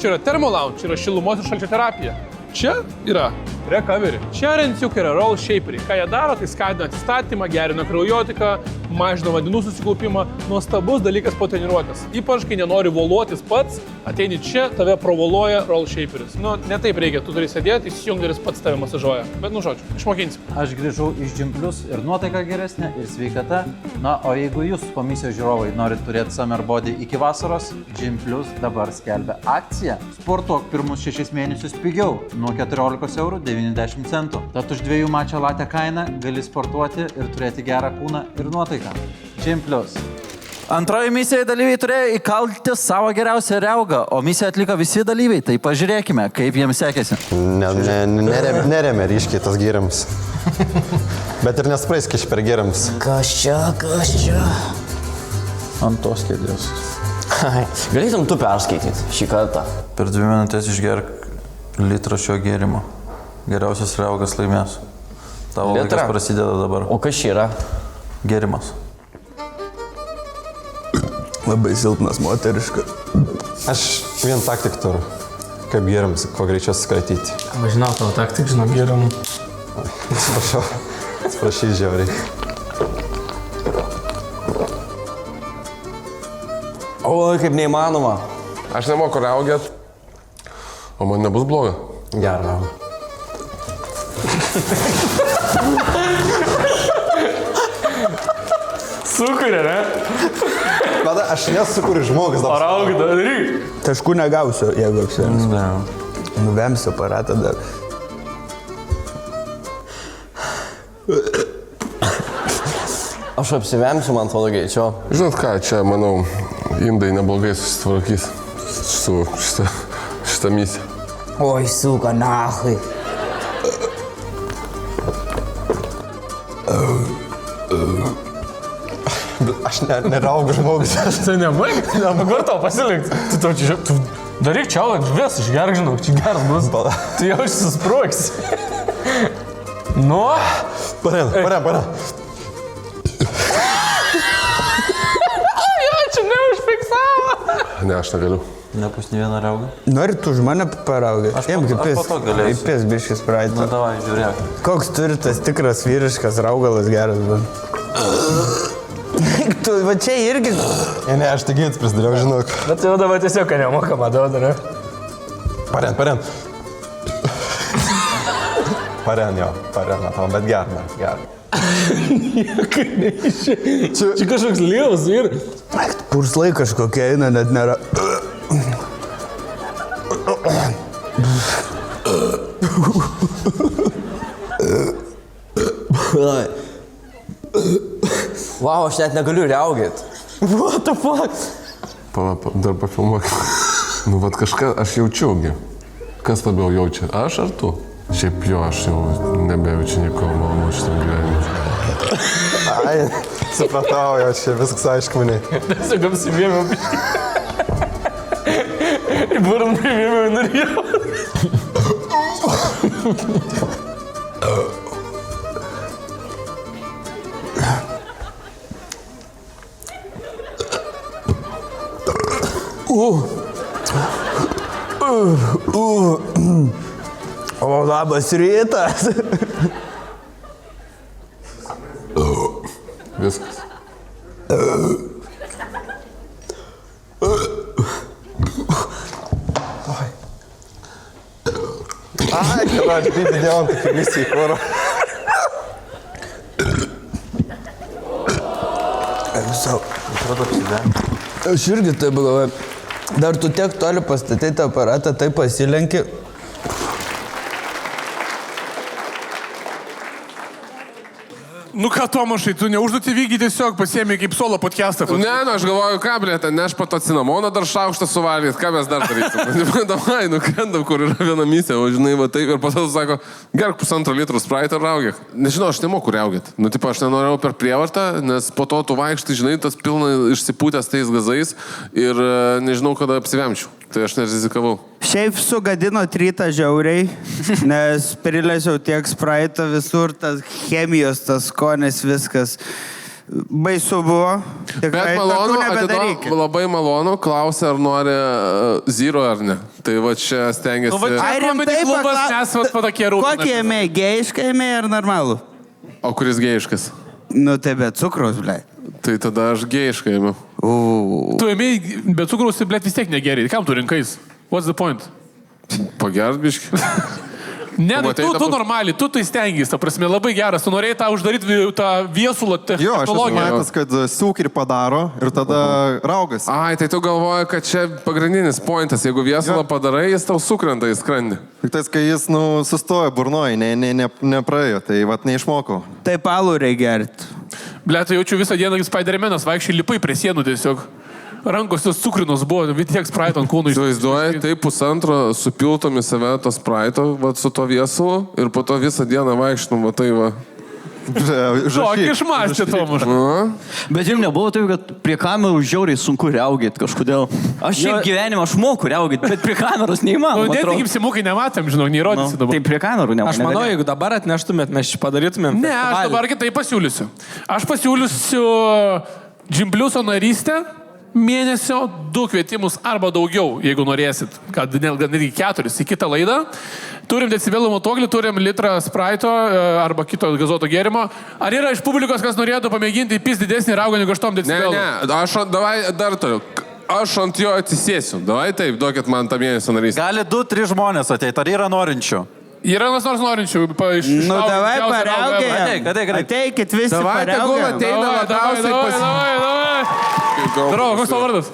Čia yra termolounge, čia yra šilumos ir šalčio terapija. Čia yra recovery. Čia Renciukai yra roll shaperiai. Ką jie daro, tai skatina atsistatymą, gerina kraujotaką, mažina vandenų susikaupimą. Nuostabus dalykas po treniruotės. Ypač, kai nenori voluotis pats, ateini čia, tave provoluoja roll shaperis. Nu, ne taip reikia, tu turi sėdėti, įsijungdaris pats tave masažuoja. Bet, nu, žodžiu, išmokinsim. Aš grįžau iš Gym Plus ir nuotaika geresnė, ir sveikata. Na, o jeigu jūs, komisijos žiūrovai, norit turėti summer body iki vasaros, Gym Plus dabar skelbia akciją. Sportuok pirmus 6 mėnesius pigiau, nuo 14,90 €. Tad už 2 mačo latę kainą gali sportuoti ir turėti gerą kūną ir nuotaiką. Gym Plus. Antroji misija dalyviai turėjo įkalti savo geriausią reugą, o misiją atliko visi dalyviai. Tai pažiūrėkime, kaip jiems sekėsi. Neremia ryškiai tas gėrimas. Bet ir nespraiskiš per gėrimus. Kas čia? Ant tos kėdės. Galėtum tu perskaityti šį kartą. Per 2 minutės išgerk litrą šio gėrimo. Geriausias reugas laimės. Tavo laikas prasideda dabar. O kas čia yra? Gėrimas. Labai silpnas moteriška. Aš vien taktik turiu. Kaip gėrimas, kuo greičiau skratyti. Aš žinau tavo taktik, žinau gėrimų. Atsiprašy, žiauriai. O, kaip neįmanoma. Aš nemoku reugėt, o man nebus bloga. Gerą. Sukuria, ne? Bet aš nesukuriu žmogus dabar. Paraugį, daryk. Taškų negausiu, jeigu apsivemsiu. Nuvemsiu aparatą dar. Aš apsivemsiu, man atrodo, greičiau. Žinot ką, čia, manau, indai neblogai susitvarkys su šitą misiją. Oi, suka, nahui. Aš neraugu žmogus. Tai nebaig? Dabar tau pasilinkti. Tu daryk challenge, vis išgerk, žinok, čia geras bus. Tu jau susisproksi. Nu? Parem. Jo, čia neužfiksavo. Ne, aš negaliu. Nepus ne vieną reugą. Norit už mane paraugę? Aš po to galėsiu. Įpės biškis praeitą. Nu, davai, žiūrėk. Koks turi tas tikras vyriškas raugalas geras, bet. Tu, va čia irgi... Ne, aš tik gėtis prisidariau, žinok. Bet jau dabar tiesiog nemokama, duodara. Paren. Paren, jo, bet gerą. Čia kažkoks lievas ir... Purslai kažkokie eina, net nėra. Wow, aš net negaliu riaugėt. What the fuck? Dar pafilmuok. Nu, vat kažką aš jaučiaugi. Kas labiau jaučia? Aš ar tu? Šiaip jo, aš jau nebejaučiu nieko malonu šitam gyvenimui. Ai, supratau, jau čia viskas aišku maniai. Tiesiog apsivėmiau. Į burną įvėmiau ir norėjau. O labas rytas. Viskas. Ai, kad aš didėjom tokį visi į kurą. Aš irgi taip galvoju. Dar tu tiek toli pastatyti aparatą, tai pasilenki. Nu ką, Tomašai, tu neužduoti vykdyti tiesiog pasiemi kaip solo podcastą. Ne, nu aš galvoju, ką, blėt, neš pato cinamoną dar šaukštą suvalgyt, ką mes dar darysim. Davai, nukrendam, kur yra viena misija, o žinai, va taip, ir pato sako, gerk 1,5 litro spraitą ir raugėk. Nežinau, aš nemoku riaugėt. Nu, tipo, aš nenorėjau per prievartą, nes po to tu vaikštai, žinai, tas pilna išsipūtęs tais gazais ir nežinau, kada apsivemčiau. Tai aš nerizikavau. Šiaip sugadino rytą žiauriai, nes prilėsiau tiek spraitą visur, tas chemijos, tas skonis, viskas. Baisu buvo. Bet malonu, atiduo, labai malonu, klausia, ar nori zero ar ne. Tai va čia stengiasi. Nu, va čia komedi klubas, mes va tokie rūpinamės. Kokį ėmė, gėjišką ėmė ar normalų? O kuris gėjiškas? Nu tai be cukraus, blei. Tai tada aš gėjiškai ėmiau. Tu ėmėjai be cukraus, tai blėt vis tiek negeriai. Kam tu rinkais? What's the point? Pagert biški. Ne, tu normaliai, tu tai stengiais, ta prasme, labai geras. Tu norėjai tą uždaryti tą viesulą technologiją. Jo, aš esu matęs, kad sūkirį padaro ir tada raugas. Ai, tai tu galvoji, kad čia pagrindinis pointas. Jeigu viesulą padarai, jis tau sukrenta į skrandį. Tik tais, kai jis, sustojo burnoje, nepraėjo, tai vat neišmokau. Taip alų reikia gerti. Ble, tai jaučiu visą dieną, kaip Spider-Manas vaikščiai lipai prie sienų tiesiog. Rankos tos cukrinos buvo, vis tiek spraito ant kūnų. Įsivaizduoji, tai 1,5 supiltom į save to spraito, va, su to viesulu ir po to visą dieną vaikščinom, va tai va. Tokį išmastė, Tomas. Bet jums nebuvo taip, kad prie kamerų žiauriai sunku riaugėti kažkodėl. Aš šiaip gyvenimą aš moku riaugėti, bet prie kameros neįmanoma. Nu, dėti kaip simukai nematėm, žinau, neįrodysi dabar. Tai prie kamerų nematėm. Aš manau, jeigu dabar atneštumėt, mes šį padarytumėm. Ne, aš dabar kitai pasiūlysiu. Aš pasiūlysiu Džimpliuso narystę. Mėnesio 2 kvietimus arba daugiau, jeigu norėsit, kad netgi 4 į kitą laidą. Turim decibelų matuoklį, turim litrą spraito arba kito gazuoto gėrimo. Ar yra iš publikos, kas norėtų pamėginti įpis didesnį raugą negu 8 decibelų? Ne, aš davai dar turiu. Aš ant jo atsisėsiu. Davai taip, duokit man tą mėnesio narystę. Gali 2-3 žmonės ateiti, ar yra norinčių? Yra nors norinčių. Nu, davai paraugiai. Ateikit visi paraugiai. Davai, tegul ateina labiausiai Darau, koks tavo vardas?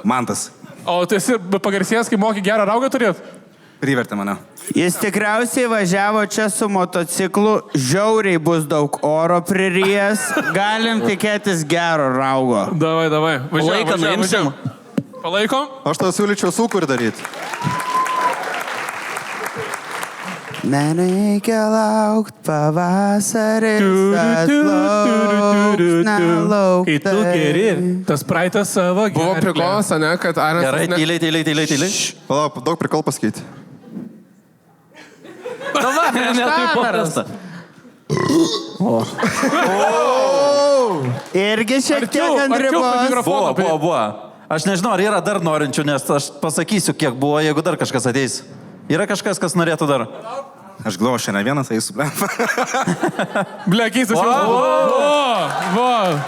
Mantas. O tu esi pagarsėjęs, kai moki gerą raugą turėt? Privertė mane. Jis tikriausiai važiavo čia su motociklu, žiauriai bus daug oro pririjęs, galim tikėtis gero raugo. Davai. Važiuojam. Palaikom? Aš tą siūlyčiau sūkurį daryti. Nereikia laukt pavasaris atplauks nelauktai. Kai tu geri, tas praitas savo gerklę. Buvo prikolas, ne, kad Aras... Gerai, tyliai. Palauk, daug prikol pasakyti. Ne taip paprasta. Irgi šiek tiek ant ribos. Buvo. Aš nežinau, ar yra dar norinčių, nes aš pasakysiu, kiek buvo, jeigu dar kažkas ateis. Yra kažkas, kas norėtų dar? Aš galvoju, šiandien vienas, eisiu, ble. Ble, keistas jausmas.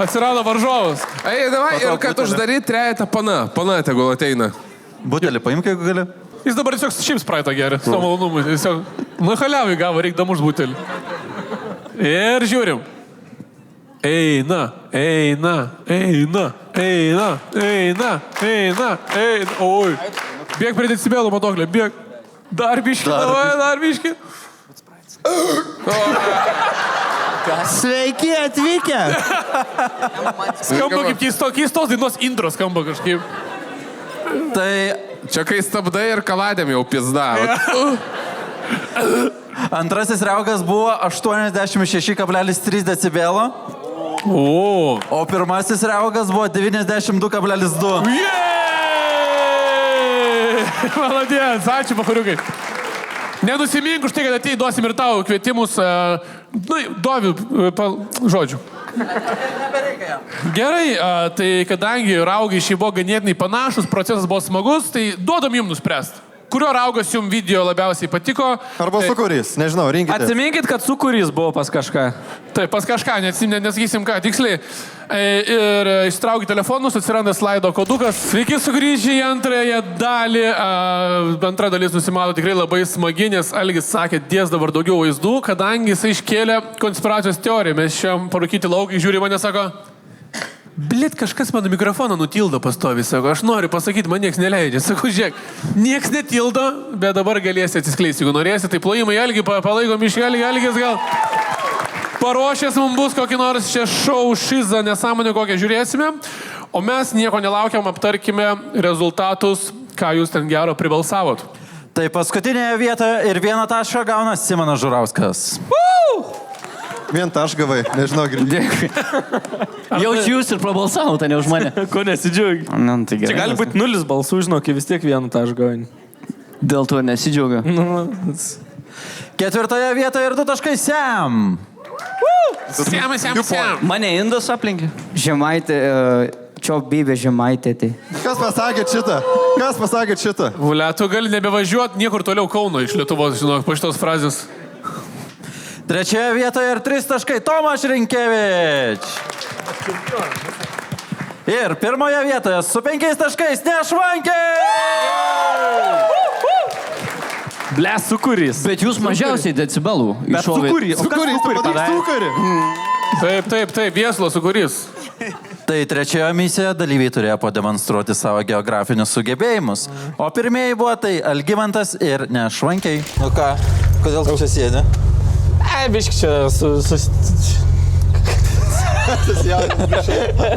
Atsirado varžovas. Ei, davai, ir kad uždaryt trejetą pana tegul ateina. Butelį paimk, jeigu gali. Jis dabar tiesiog šiaip spraito geria, su malonumu. Nu, haliavai gavo, reik damuš butelį. Ir žiūrim. Eina. Oi. Bėg prie decibelų matuoklio, bėg. Dar biški. Sveiki atvykę. Skamba kaip keistos dainos intro skamba kažkaip. Tai čia kai stabdai ir kaladėm jau pizda. Antrasis raugas buvo 86,3 decibelo. O pirmasis raugas buvo 92,2. Maladės, ačiū, pachariukai. Nenusimink už tai, kad atėjai, duosim ir tau kvietimus, duoviu žodžių. Gerai, tai kadangi raugai šį buvo ganėtinai panašus, procesas buvo smagus, tai duodam jums nuspręsti. Kurio raugas jums video labiausiai patiko? Arba sūkurys, nežinau, rinkite. Atsiminkit, kad sūkurys buvo pas kažką. Taip, pas kažką, nesakysim ką, tiksliai. Ir ištraukit telefonus, atsiranda slaido kodukas. Sveiki sugrįžę į antrąją dalį. Antra dalis nusimano tikrai labai smagi, nes Algis sakė, dės dabar daugiau vaizdų, kadangi jis iškėlė konspiracijos teoriją. Mes šiam parūkyti laukai žiūri mane, sako, blit, kažkas mano mikrofoną nutildo pastovi, sako, aš noriu pasakyti, man nieks neleidžia. Sakau, žiūrėk, nieks netildo, bet dabar galėsi atsiskleisti, jeigu norėsi. Tai plojimai Algį, palaikom iš Algis gal paruošęs mums bus kokį nors čia šou šizą nesąmonę, kokią žiūrėsime. O mes nieko nelaukiam, aptarkime rezultatus, ką jūs ten gero pribalsavot. Tai paskutinėje vietoje ir 1 tašką gauna Simonas Žurauskas. 1 tašką gavai, nežinau, girdėjai. Jaučiu jūs ir prabalsavote, ne už mane. Ko nesidžiaugi? Tai čia gali būti 0 balsų, žinok, vis tiek 1 tašką gavai. Dėl to nesidžiaugiu. 4 vietoje ir 2 taškai Siam. Siam. Mane Indas aplinkė. Žemaitė, čia bybė Žemaitė. Tai. Kas pasakė šitą? Vulia, tu gali nebevažiuoti niekur toliau Kauno iš Lietuvos, žinok, po šitos frazės. 3 vietoje ir 3 taškai Tomas Rinkevič. Ir 1 vietoje su 5 taškais Nešvankė. Ble, sūkurys. Bet jūs mažiausiai decibelų iššovėt. Taip, Vieslo sūkurys. Tai 3 misijoje dalyviai turėjo pademonstruoti savo geografinius sugebėjimus. O pirmieji buvo tai Algimantas ir Nešvankiai. Nu ką, kodėl tu čia sėdi? Biški čia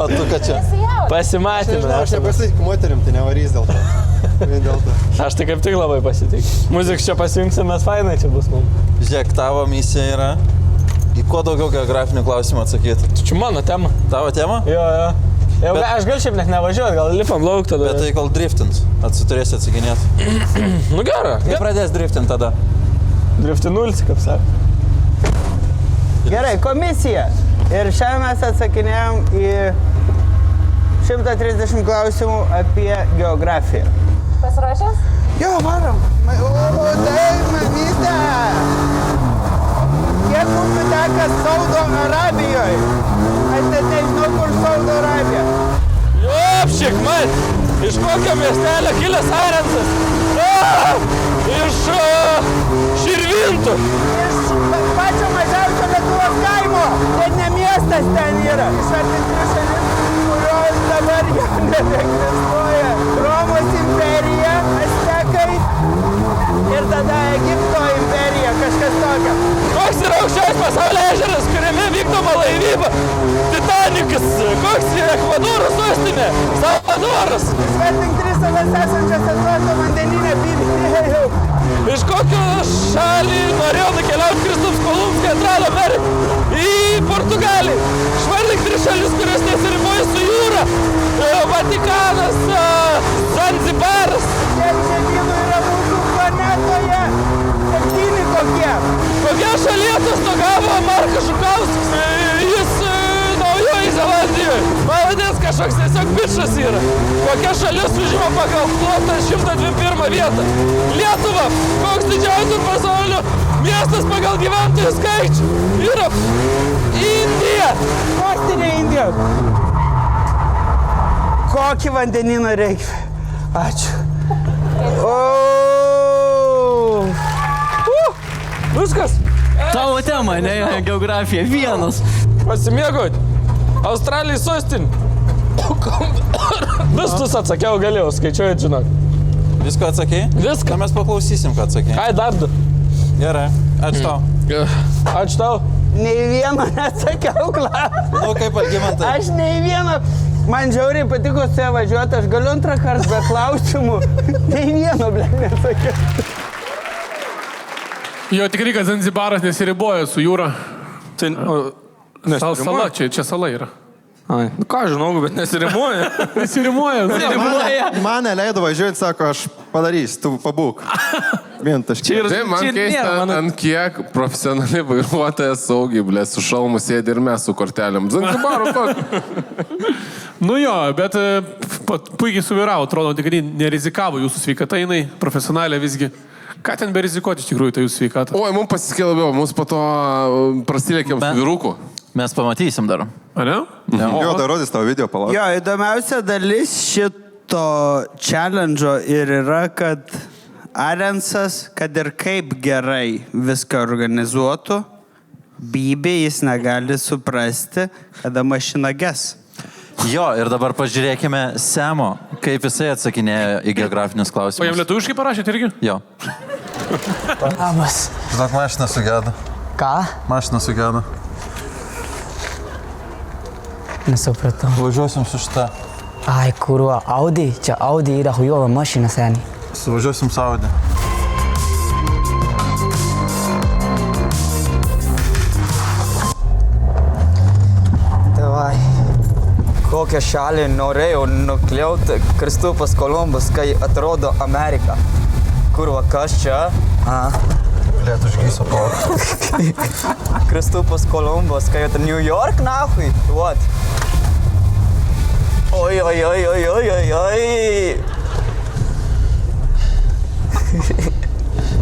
O tu ką čia? pasimatėme. Aš nepasitikiu moterim, tai nevarys dėl to. Aš tai kaip tik labai pasitikiu. Muziką čia pasijungsim, mes fainai čia bus mums. Žiūrėk, tavo misija yra į kuo daugiau geografinių klausimų atsakyti. Čia mano tema. Tavo tema? Jo. Aš gal šiaip net nevažiuoti, gal lipam lauk tada. Bet tai kol driftins, turėsi atsakinėti. Nu gerai. Kai pradės driftint tada? Driftinulis, kaip sako. Gerai, komisija. Ir šiandien mes atsakinėjom į 130 klausimų apie geografiją. Pasirašęs? Jo, varom. O, taip, mamytė. Kiek upių teka Saudo Arabijoje? Aš net nežinau, kur Saudo Arabija. Jopšik, man! Iš kokio miestelio kilęs Arensas? Iš Širvintų. Iš pačio mažiausio Lietuvos kaimo. Net ne miestas ten yra. Iš artimų šalių, kurios dabar jau nebeegzistuoja. Romos imperija, Aztekai ir tada Egipto imperija, kažkas tokio. Koks yra aukščiausias pasaulio ežeras, kuriame vykdoma laivyba? Titanikas. Koks yra Ekvadoro sostinė? Salvadoras. Išvardink 3 salas esančias Atlanto vandenyne, biblijau. Iš kokio šalį norėjo nukeliauti Kristaps Kolumbas, kai atrado Ameriką? Į Portugaliją. Išvardink 3 šalis, kurios nesiriboja su jūra. Vatikanas, Zanzibaras. Kiek žemynų yra mūsų planetoje? 7 kokie. Kokia šalyje atostogavo Markas Žukauskas? Jis Naujoji Zelandijoje. Maladės, kažkoks tiesiog bičas yra. Kokia šalis užima pagal plotą 121 vietą? Lietuva. Koks didžiausias pasaulio miestas pagal gyventojų skaičių? Yra Indija. Sostinė Indijos. Kokį vandenyną reikia? Ačiū. Viskas. Tavo tema, ne, geografija. Vienas. Pasimėgaut. Australijai sostinė. Viskus atsakiau, galėjau, skaičiuojant, žinok. Viską atsakėjai? Viską. Mes paklausysim, ką atsakėjai. Ai, dar du. Gerai, ačiū tau. Ačiū tau. Nei vieno neatsakiau klausimą. Nu, kaip Algimantai? Aš nei vieno. Man žiauriai patiko su ją važiuoti, aš galiu antrą kartą be klausimų. Nei vieno, ble, neatsakiau. Jo, tikrai, kad Zanzibaras nesiriboja su jūra. Sala, čia sala yra. Ai, nu ką žinau, bet nesirimuoja. Nesirimuoja. Man neleido važiuoti, sako, aš padarysiu, tu pabūk. Vien taškai. Tai man keista, ant kiek profesionaliai vairuotojas saugiai, ble, su šalmu sėdi ir mes su kortelėm. Zanzibaro kokį. Nu jo, bet puikiai suvairavo, atrodo, tikrai nerizikavo jūsų sveikata, jinai profesionalė visgi. Ką ten berizikuoti iš tikrųjų, tai jūsų sveikata? Oi, mums pasiskė labiau, mums po to prasilėkėm su vyruku. Mes pamatysim dar. A ne? Jo, dar rodys tavo video, palauk. Jo, įdomiausia dalis šito challenge'o ir yra, kad Arensas, kad ir kaip gerai viską organizuotų, Bybė jis negali suprasti, kada mašina ges. Jo, ir dabar pažiūrėkime Semo, kaip jisai atsakinėjo į geografinius klausimus. O jam lietuviškai parašėte irgi? Jo. Labas. Žinok, mašina sugėda. Ką? Mašina sugėda. Nesupratau. Važiuosim su šitą. Ai, kuriuo? Audi? Čia Audi yra hujova mašina, seniai. Suvažiuosim su Audi. Davai. Kokią šalį norėjau nukliauti Kristupas Kolumbas, kai atrodo Amerika? Kurva, kas čia? Blet, užgyso po. Kristupas Kolumbas, kai это New York, nahui? What? Oi, oi, oi, oi, oi, oi, oi.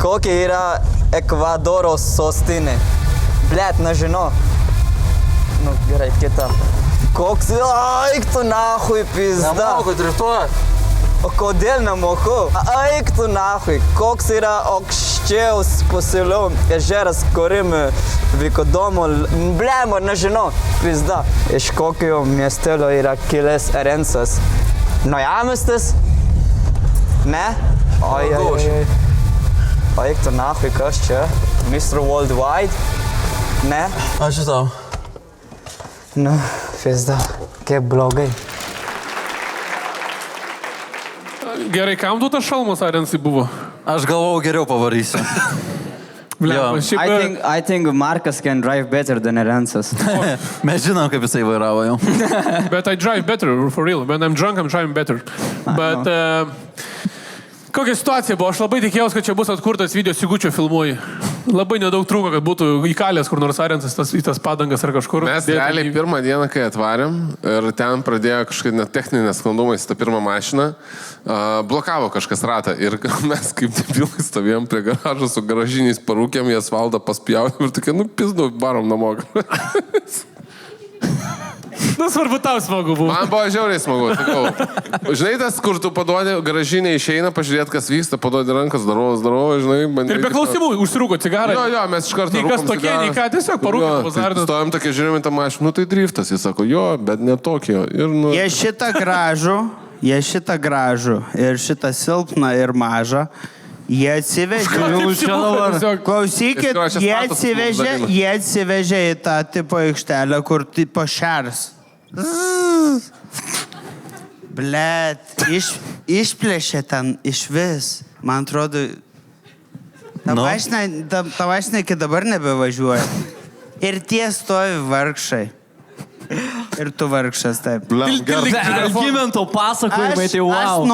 Kokia yra Ekvadoro sostinė? Blet, nežinau. Nu, gerai, kita. Koks... Aik tu nahui, pizda. Nemoku driftuoti. O kodėl nemoku? Aik tu nahui. Koks yra aukščiaus pasiliau ežeras, kurim vyko domo... Blemo, nežinau, pizda. Iš kokio miestelio yra kilęs Arensas? Naujamiestis? Ne? Oi, oi, oi. Aik tu nahui, kas čia? Mr. Worldwide? Ne? Ačiū tau. Nu, pizda, kaip blogai. Gerai, kam tu tas šalmas Arensai buvo? Aš galvojau, geriau pavarysiu. I think Markas can drive better than Arensas. Mes žinom, kaip jisai vairavo jau. But I drive better, for real. When I'm drunk, I'm driving better. But... Kokia situacija buvo? Aš labai tikėjausi, kad čia bus atkurtas video Sigučio filmuoji. Labai nedaug trūko, kad būtų įkalęs kur nors Arensas į tas padangas ar kažkur. Mes realiai pirmą dieną, kai atvarėm ir ten pradėjo kažkaip net techninės sklandumais tą pirmą mašiną, blokavo kažkas ratą ir mes kaip debilai stovėjom prie garažo su garažiniais parūkėm, jas valdą paspjaudėm ir tokia, nu pizdu, varom namo. Nu, svarbu, tau smagu buvo. Man buvo žiauriai smagu, sakau. Žinai, tas, kur tu paduodi, garažinė išeina, pažiūrėti, kas vyksta, paduodi rankas, darau, žinai. Ir be klausimų, užsirūko cigarą. Jo, mes iš karto rūkom cigarą. Nei kas tokie, nei ką, tiesiog parūkom pazardą. Stovim tokia, žiūrėjom į tą mašiną, nu tai driftas, jis sako, jo, bet ne tokio. Jie šitą gražų, ir šitą silpną ir mažą. Jie atsivežė, klausykit, jie atsivežė į tą tipo aikštelę, kur tipo šers. Blet, išplėšė ten iš vis. Man atrodo, ta mašina iki dabar nebevažiuoja. Ir tie stovi vargšai. Ir tu vargšas taip. Argumento pasakojimai, tai wow.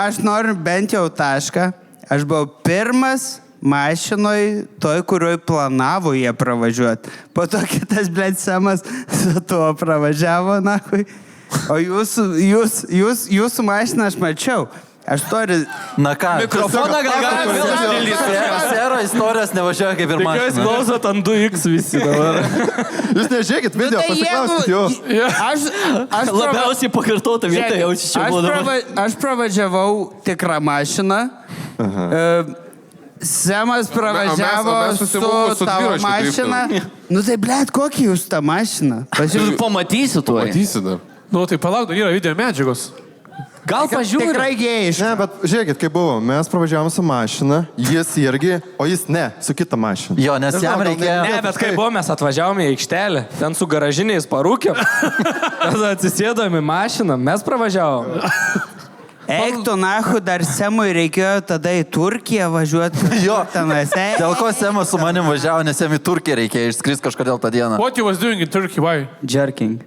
Aš noriu bent jau tašką. Aš buvau pirmas mašinoj, toj, kurioj planavo jie pravažiuoti. Po to kitas, blėt, Semas su tuo pravažiavo, nakui. O jūsų mašiną aš mačiau. Aš turiu... Na ką? Mikrofoną gal galime vėl išdėlyti. Sero istorijos nevažiuoja kaip ir mašina. Tikiuosi klausot ant 2X visi dabar. Jūs nežiūrėkit video, pasiklausit jo. Labiausiai pakartota vieta jaučiu čia buvo dabar. Aš pravažiavau tikrą mašiną. Semas pravažiavo o mes su susivokom su tavo dviračių mašina. Nu tai, blėt, kokį jūs tą mašiną? Tu pamatysi tuo. Matysi dar. Nu, tai palauk, dar yra video medžiagos. Gal pažiūrė. Tikrai gėjiška. Ne, bet žiūrėkit, kaip buvo. Mes pravažiavom su mašina, jis irgi, o jis ne, su kita mašina. Jo, nes jam reikėjo... Ne, bet kai buvo, mes atvažiavome į aikštelę, ten su garažiniais parūkėm, tada atsisėdom į mašiną, mes pravažiavom. Eik tu nahu, dar Semui reikėjo tada į Turkiją važiuoti. Jo, tenais. dėl ko Semas su manim važiavo, nes jam į Turkiją reikėjo išskris kažkodėl tą dieną. What you was doing in Turkey, why? Jerking.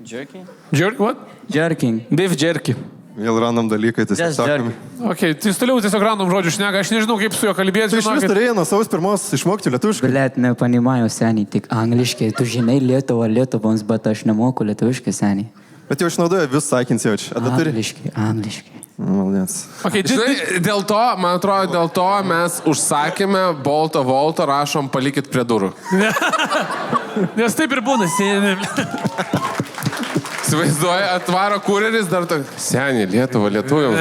Jerk, what? Jerking. Beef jerky. Vėl random dalykai, tiesiog sakomi. Ok, tai jis toliau tiesiog random žodžių šneka, aš nežinau, kaip su juo kalbėti. Tu iš vis turėjai nuo saus pirmos išmokti lietuviškai. Blet, nepanimaju seniai, tik angliškai. Tu žinai Lietuvoms, bet aš nemoku lietuviškai seniai. Bet jau išnaudoja vis sakins jaučiu. Angliškai. Maldės. Okay, Žinai, dėl to, man atrodo, dėl to mes užsakėme Bolto Volto, rašom palikit prie durų. Nes taip ir būna, seniai. Įsivaizduoja, atvaro kureris dar to... Seniai, Lietuviams.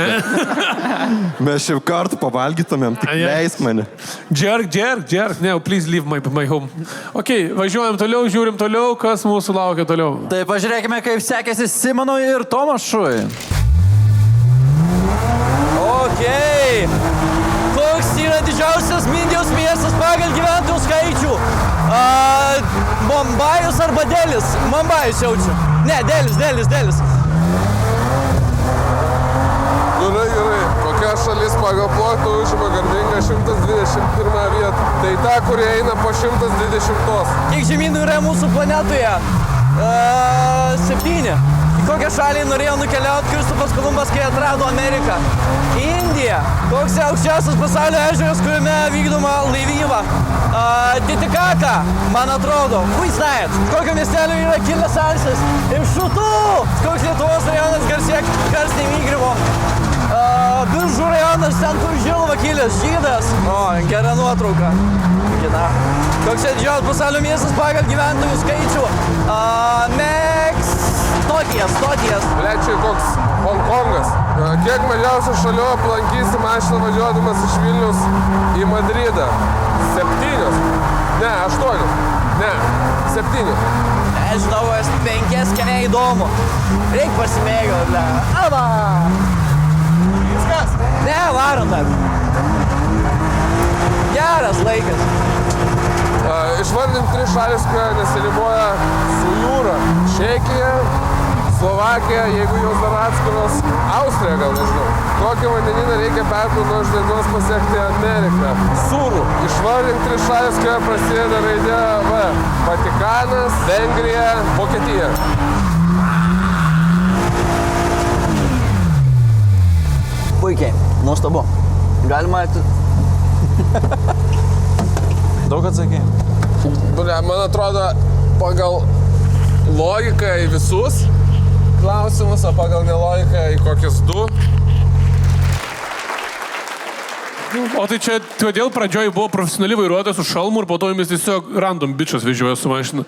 Mes šiaip kartu pavalgytumėm, tik leisk mane. Jerk. Ne, please leave my home. Ok, važiuojam toliau, žiūrim toliau, kas mūsų laukia toliau. Tai pažiūrėkime, kaip sekėsi Simonui ir Tomašui. Ok. Koks yra didžiausias Indijos miestas pagal gyventojų skaičių? Mumbajus arba Delis? Mumbajus jaučiu. Ne, Delis. Gerai. Kokia šalis pagal plotą užima garbingą 121 vietą? Tai ta, kurie eina po 120. Kiek žemynų yra mūsų planetoje? 7. Į kokią šalį norėjo nukeliauti Kristupas Kolumbas, kai atrado Ameriką? Indija. Koks yra aukščiausias pasaulio ežeras, kuriame vykdoma laivyba? Titikaka, man atrodo. Хуй знает. Kokio miestelio yra kilęs Alsas? Iš Šutų. Koks Lietuvos rajonas garsėja karstiniam įgrivom? Biržų rajonas, ten kur Žilva kilęs, Žydas. O, gera nuotrauka. Koks yra didžiausias pasaulio miestas pagal gyventojų skaičių? Stoties. Blečiai, koks Hongkongas. Kiek mažiausių šalių aplankysi mašiną važiuodamas iš Vilnius į Madridą? 7. Ne, 8. Ne, 7. Nežinau, aš 5, kad neįdomu. Reik pasimėgau, ble. Aba! Viskas? Ne, varom dar. Geras laikas. Išvardinti 3 šalis, kurie nesiriboja su jūra. Čekija, Slovakija, jeigu jos dar atskiros, Austrija gal nežinau. Kokį vandenyną reikia perplauti nuo Ždėnos pasiekti Ameriką? Sūrų. Išvardinti 3 šalis, kurie prasideda raidė V. Vatikanas, Vengrija, Vokietija. Puikiai, nuostabu. Galima... Daug atsakė? Man atrodo, pagal logiką į visus klausimus, o pagal nelogiką į kokius 2. O tai čia, kodėl pradžioj buvo profesionali vairuotojas su šalmu ir po to jumis tiesiog random bičas vežioja su mašina?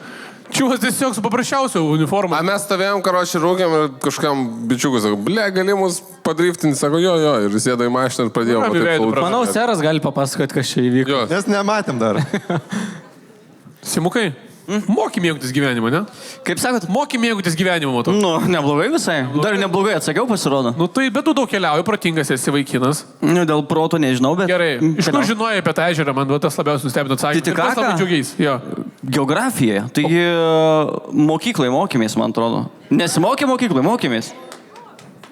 Čiūvas tiesiog su paprasčiausiu uniformu. Mes stovėjom, karoči, rūkėm ir kažkam bičiukui sako, ble, gali mus padriftinti, sako, jo, ir sėdo į mašiną ir pradėjom. Manau, Seras gali papasakoti, kas čia įvyko. Nes nematėm dar. Simukai, moki mėgautis gyvenimą, ne? Kaip sakot? Moki mėgautis gyvenimą, matau. Nu, neblogai visai. Dar neblogai atsakiau, pasirodo. Nu tai, bet tu daug keliauji, protingas esi vaikinas. Nu, dėl proto nežinau, bet... Gerai, iš kur žinojai apie tą ežerą, man tas labiausiai nustebino atsakymas. Tai tik ką? Labai džiugiais, jo. Geografija. Taigi mokyklai mokėmės, man atrodo. Nesimokė mokyklai, mokėmės.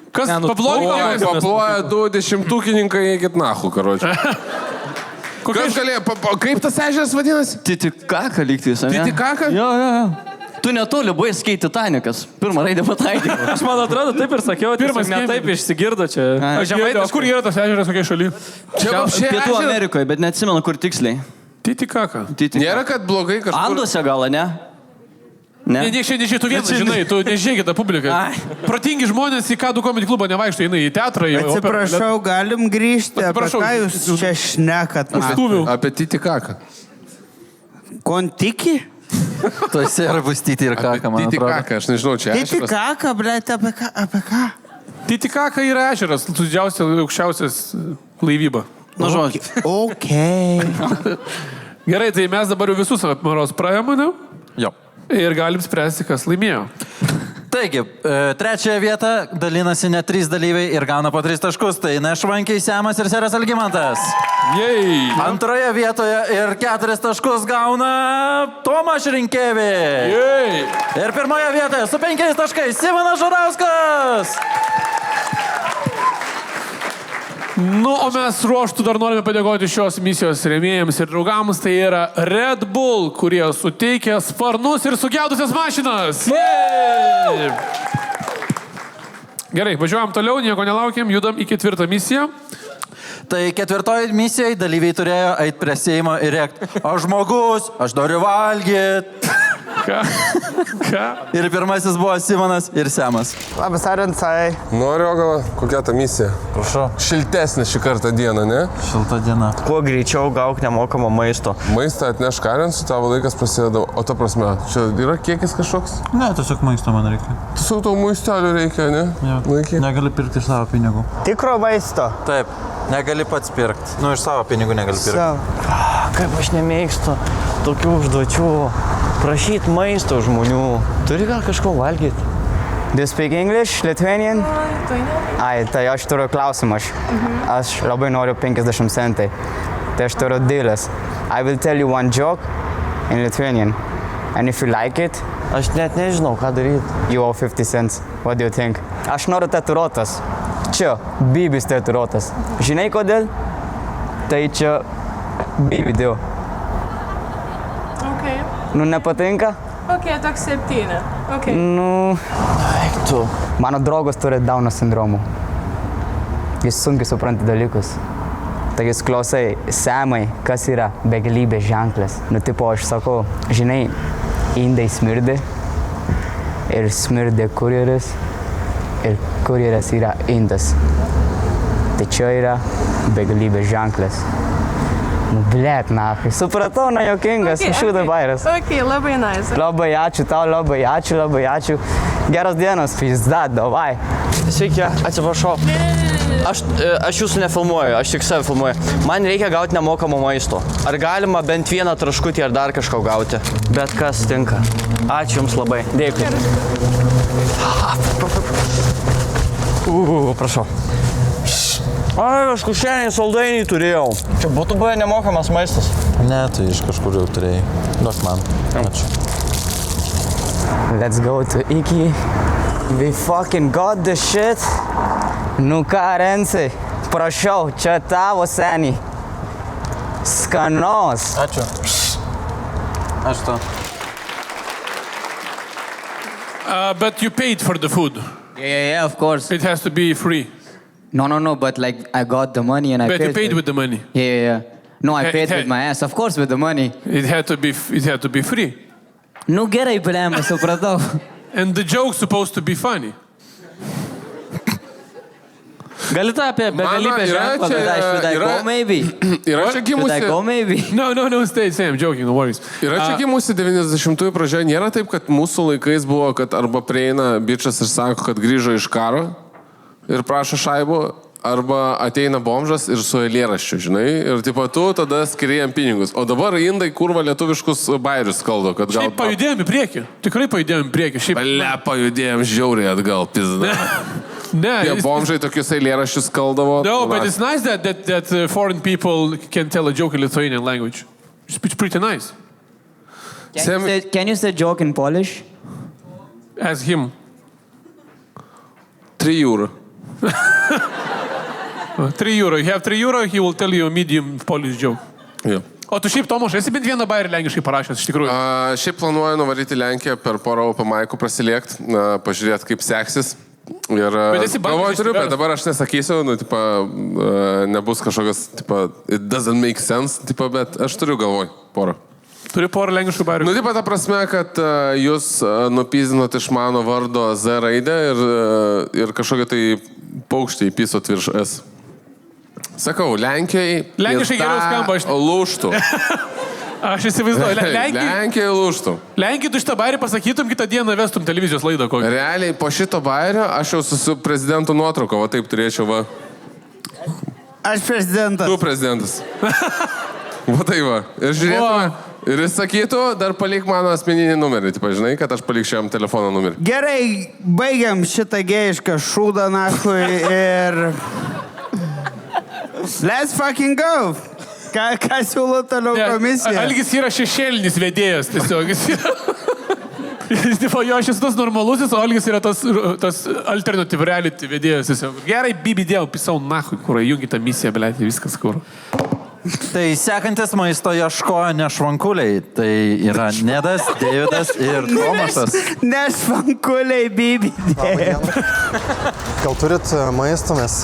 Kas pablogino? Paploja 20-tukininkai, eikit nahu, karoči. Kas galėjo, kaip tas ežeras vadinasi? Titikaka lygtis, ne? Titikaka? Jo. Tu netoli buvai skait Titanikas. Pirmą raidę pataikė. Aš man atrodo, taip ir sakiau, pirmas ne taip išsigirdo čia. Kur yra tas ežeras, kokia šaly? Čia Pietų Amerikoje, bet neatsimenu, kur tiksliai. Titikaka. Nėra, kad blogai kažkur... Anduose gal, ne? Ne, tu vienas žinai, tu nežiūrėkit tą publiką. Protingi žmonės į Ką2 komedy klubą nevaikšto, eina į teatrą. Atsiprašau, galim grįžti. Apie ką jūs čia šnekat? Apie Titikaką. Kontiki? Tu esi ir bus Titi ir Kaka, man atrodo. Titikaka, aš nežinau, čia ežeras. Titikaka, blėt, apie ką? Titikaka yra ežeras, didžiausias, aukščiausias laivyba. Nu, žodžiu. Ok. Gerai, tai mes dabar jau visus apmaros praėjome, ne? Jo. Ir galim spręsti, kas laimėjo. Taigi, trečiąją vietą dalinasi net 3 dalyviai ir gauna po 3 taškus. Tai Nešvankiai Semas ir Seras Algimantas. Jei. Antroje vietoje ir 4 taškus gauna Tomas Rinkėvis. Jei. Ir pirmoje vietoje su 5 taškais Simonas Žurauskas. Nu, o mes ruoštų dar norime padėkoti šios misijos rėmėjams ir draugams. Tai yra Red Bull, kurie suteikia sparnus ir sugedusias mašinas. Jei. Gerai, važiuojam toliau, nieko nelaukiam, judam į 4. misiją. Tai 4 misijai dalyviai turėjo eiti prie Seimo ir rėkti, aš žmogus, aš noriu valgyti. Ką? Ir pirmasis buvo Simonas ir Semas. Labas, Arentsai. Noriu, gal kokia ta misija? Prašau. Šiltesnė šį kartą diena, ne? Šilta diena. Kuo greičiau gauk nemokamo maisto. Maistą atneš Karensų, tavo laikas prasideda, o ta prasme, čia yra kiekis kažkoks? Ne, tiesiog maisto man reikia. Su to maisteliu reikia, ne? Ja. Negali pirkti iš savo pinigų. Tikro maisto. Taip, negali pats pirkti. Nu, iš savo pinigų negali pirkti. Kaip aš nemėgstu tokių užduočių. Prašyti maisto žmonių. Turi gal kažko valgyti? Do you speak English, Lithuanian? Ai, tai aš turiu klausimą. Aš labai noriu 50 centai. Tai aš turiu dealas. I will tell you one joke in Lithuanian. And if you like it, Aš net nežinau, ką daryti. you owe 50 cents. What do you think? Aš noriu tatuiruotas. Čia, Bibis tatuiruotas. Žinai kodėl? Tai čia Bibi dėl. Okay. Nu, nepatinka? Ok, toks 7. Okay. Nu, Tu. mano draugas turi Dauno sindromų. Jis sunkiai supranta dalykus. Tai jis klausai, Semai, kas yra begalybės ženklas. Nu, tipo, aš sakau, žinai, indai smirdė ir smirdė kurjeris ir kurjeris yra indas. Tai čia yra begalybės ženklas. Nu, blėt, nahai. Supratau, na jokingas, šūda bairas. Ok, labai nice. Labai ačiū tau, labai ačiū. Geros dienos, pizda, davai. Sveiki, atsiprašau. Aš jūsų nefilmuoju, aš tik save filmuoju. Man reikia gauti nemokamo maisto. Ar galima bent vieną traškutį ar dar kažko gauti? Bet kas tinka. Ačiū Jums labai. Dėkui. Prašau. Ai, aš kušeniai saldainiai turėjau. Čia būtų buvę nemokamas maistas. Ne, tai iš kažkur jau turėjai. Duok man. Ačiū. Let's go to Iki. We fucking got the shit. Nu ką, Rensai, prašau, čia tavo seniai. Skanos. Ačiū. Aš to. But you paid for the food. Yeah, of course. It has to be free. No, but like I got the money and I But paid. you paid with the money. Yeah. No, I paid Hey. with my ass. Of course with the money. It had to be free. Nu gerai, blema, supratau. And the joke's supposed to be funny. Gali tą apie begalybę ženklą, bet should I go maybe? Yra čia Should I go gimusi. maybe? No, stay same, joking, no worries. Yra čia gimusi 90-ųjų pradžioje. Nėra taip, kad mūsų laikais buvo, kad arba prieina bičias ir sako, kad grįžo iš karo ir prašo šaibų, arba ateina bomžas ir su eilėraščiu, žinai, ir tipo tu tada skiri jam pinigus. O dabar indai kurva lietuviškus bairius kaldo, kad gal... Šiaip pajudėjom į priekį. Tikrai pajudėjom į priekį. Šiaip... Bale, pajudėjom žiauriai atgal, pizda. Ne, Tie bomžai tokius eilėraščius kaldavo. No, but it's nice that foreign people can tell a joke in Lithuanian language. It's pretty nice. Can you say joke in Polish? Ask him. 3 eurų. 3 euro. You have 3 euro, he will tell you a medium Polish joke. Jo. O tu šiaip, Tomaš, esi bent vieną bairį lenkiškai parašęs, iš tikrųjų? Šiaip planuoju nuvaryti Lenkiją per porą open mic'ų prasiliekti, pažiūrėti kaip seksis. Ir galvoju turiu, bet dabar aš nesakysiu, nu, tipa, nebus kažkokios, tipa, it doesn't make sense, tipa, bet aš turiu galvoj porą. Turi porą lenkiškų bairių? Nu, tipa, ta prasme, kad jūs nupizinot iš mano vardo Z raidę ir kažkokią tai paukštį įpisot virš S. Sakau, Lenkijai... Lenkiškai geriau skamba, aš... Lūštų. Aš įsivaizduoju, Lenkijai lūštų. Lenkijai tu šitą bairį pasakytum, kitą dieną vestum televizijos laidą kokią. Realiai, po šito bairio aš jau su prezidentu nuotrauką, va taip turėčiau, va. Aš prezidentas. Tu prezidentas. Va tai va. Ir žiūrėtume. Ir jis sakytų, dar palik mano asmeninį numerį. Taip, žinai, kad aš palikščiau jam telefono numerį. Gerai, baigiam šitą gėjišką šūdą, nahui, ir... Let's fucking go! Ką siūlo toliau komisija? Algis yra šešėlinis vedėjas, tiesiog. Jo, šis tas normalusis, o Algis yra tas alternative reality vedėjas. Tiesiog. Gerai, Bibi dėjau, pisau, nahui, kur jungi tą misiją, blėt, viskas kur. Tai sekantis maisto ieškojo ne švankuliai, tai yra Nedas, Deividas ir Tomašas. Ne švankuliai, Bibi dėjo. Gal turit maisto, mes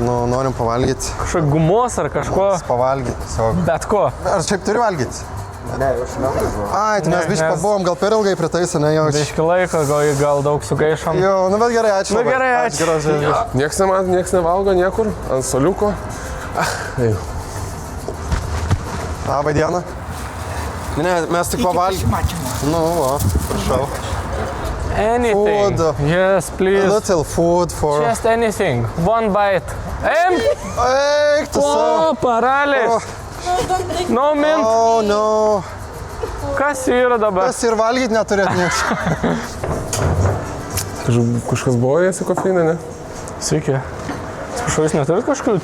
norim pavalgyti? Kažką gumos ar kažko? Pavalgyti. Bet ko? Ar šiaip turi valgyti? Ne, jau šiandien. Ai, tai mes biškai pabuvom, gal per ilgai pritaisę, ne jau. Biškai laiko, gal daug sugaišom. Jo, nu bet gerai, ačiū. Nu gerai, ačiū. Niekas nemat, niekas nevalgo niekur, ant soliuko. Labą dieną. Ne, mes tik pavalgėm. Nu, va, prašau. Anything. Food. Yes, please. A little food for... Just anything. One bite. Eik, tu savo. O, paralis. No mint. Oh, no. Kas yra dabar? Kas ir valgyti neturėt nieks. Kažkas buvo esi kofeiną, ne? Sveiki. Atsiprašau, jūs neturit kažkaip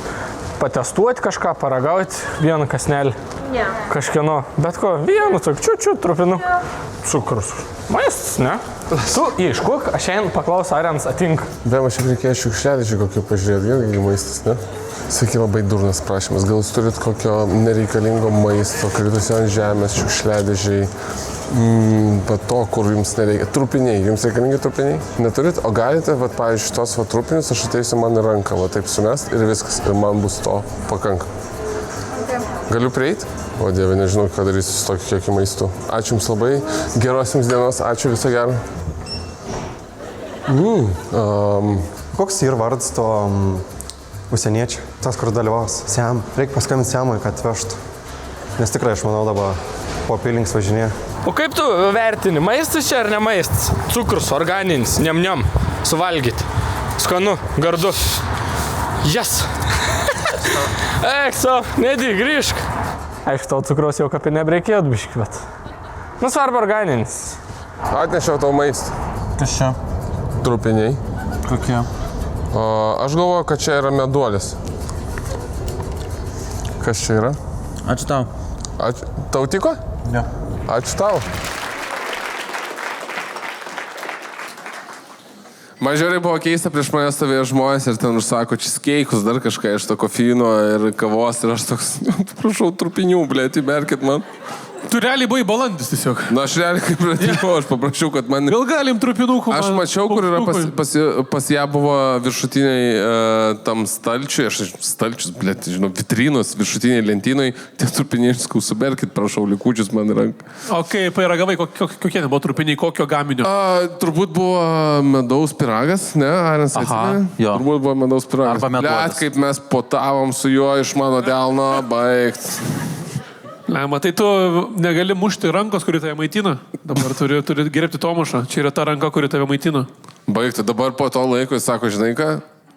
patestuoti kažką, paragauti vieną kasnelį? Ne. Kažkieno. Bet ko, vienu, tik čiut trupinu. Cukrus. Maistas, ne? Tu ieškok, aš šiandien paklausiu, ar jiems atinka. Be, man šiek reikėjo šiukšliadėžį kokį pažiūrėti, irgi maistas, ne? Sakai, labai durnas prašymas. Gal jūs turit kokio nereikalingo maisto, kritusi ant žemės, šiukšliadėžiai, bet to, kur jums nereikia. Trupiniai, jums reikalingi trupiniai? Neturit? O galite, vat, pavyzdžiui, šitos va trupinius, aš ateisiu man į ranką, va taip sumest ir viskas. Ir man bus to pakanka. Galiu prieiti? O Dieve, nežinau, ką darysiu su tokiu kiekiu maistu. Ačiū jums labai. Geros jums dienos. Ačiū, viso gero. Koks yra vardas to užsieniečių? Tas, kur dalyvaus. Siam. Reikia paskambinti Siamui, kad vežtų. Nes tikrai, aš manau, dabar po apylinks važinėja. O kaip tu vertini? Maistas čia ar ne maistas? Cukrus, organinis, niam, suvalgyti. Skanu, gardu. Yes! Eik, nedį, grįžk. Aišku, tau cukraus jau kapinė reikėtų biškį, bet... Nu, svarbu organinis. Atnešiau tau maistą. Kas čia? Trupiniai. Kokie? Aš galvoju, kad čia yra meduolis. Kas čia yra? Ačiū tau. Ačiū. Tau tiko? Ne. Ačiū tau. Man žiūrėjai buvo keista, prieš mane stovėjo žmonės ir ten užsako cheesecakes, dar kažką iš to kofeino ir kavos ir aš toks, prašau, trupinių, blėt, įberkit man. Tu realiai buvai balandis tiesiog. Na, aš realiai kaip pradėjau, aš paprašiau, kad man... Gal galim trupinukų? Aš mačiau, kur yra pas ją buvo viršutiniai tam stalčiui, stalčius, blėt, žinau, vitrinos, viršutiniai lentynai, tie trupiniai, suberkit, prašau, likučius man į ranką. O kaip pairagavai, kokie buvo trupiniai, kokio gaminio? Turbūt buvo medaus piragas, ne? Arens atsimenė? Jo. Turbūt buvo medaus piragas. Arba meduolis. Blėt, kaip mes potavom su juo iš mano delno, baigt. Matai, tu negali mušti rankos, kuri tave maitina. Dabar turi gerbti Tomašą. Čia yra ta ranka, kuri tave maitina. Baigti. Dabar po to laiko jis sako, žinai ką,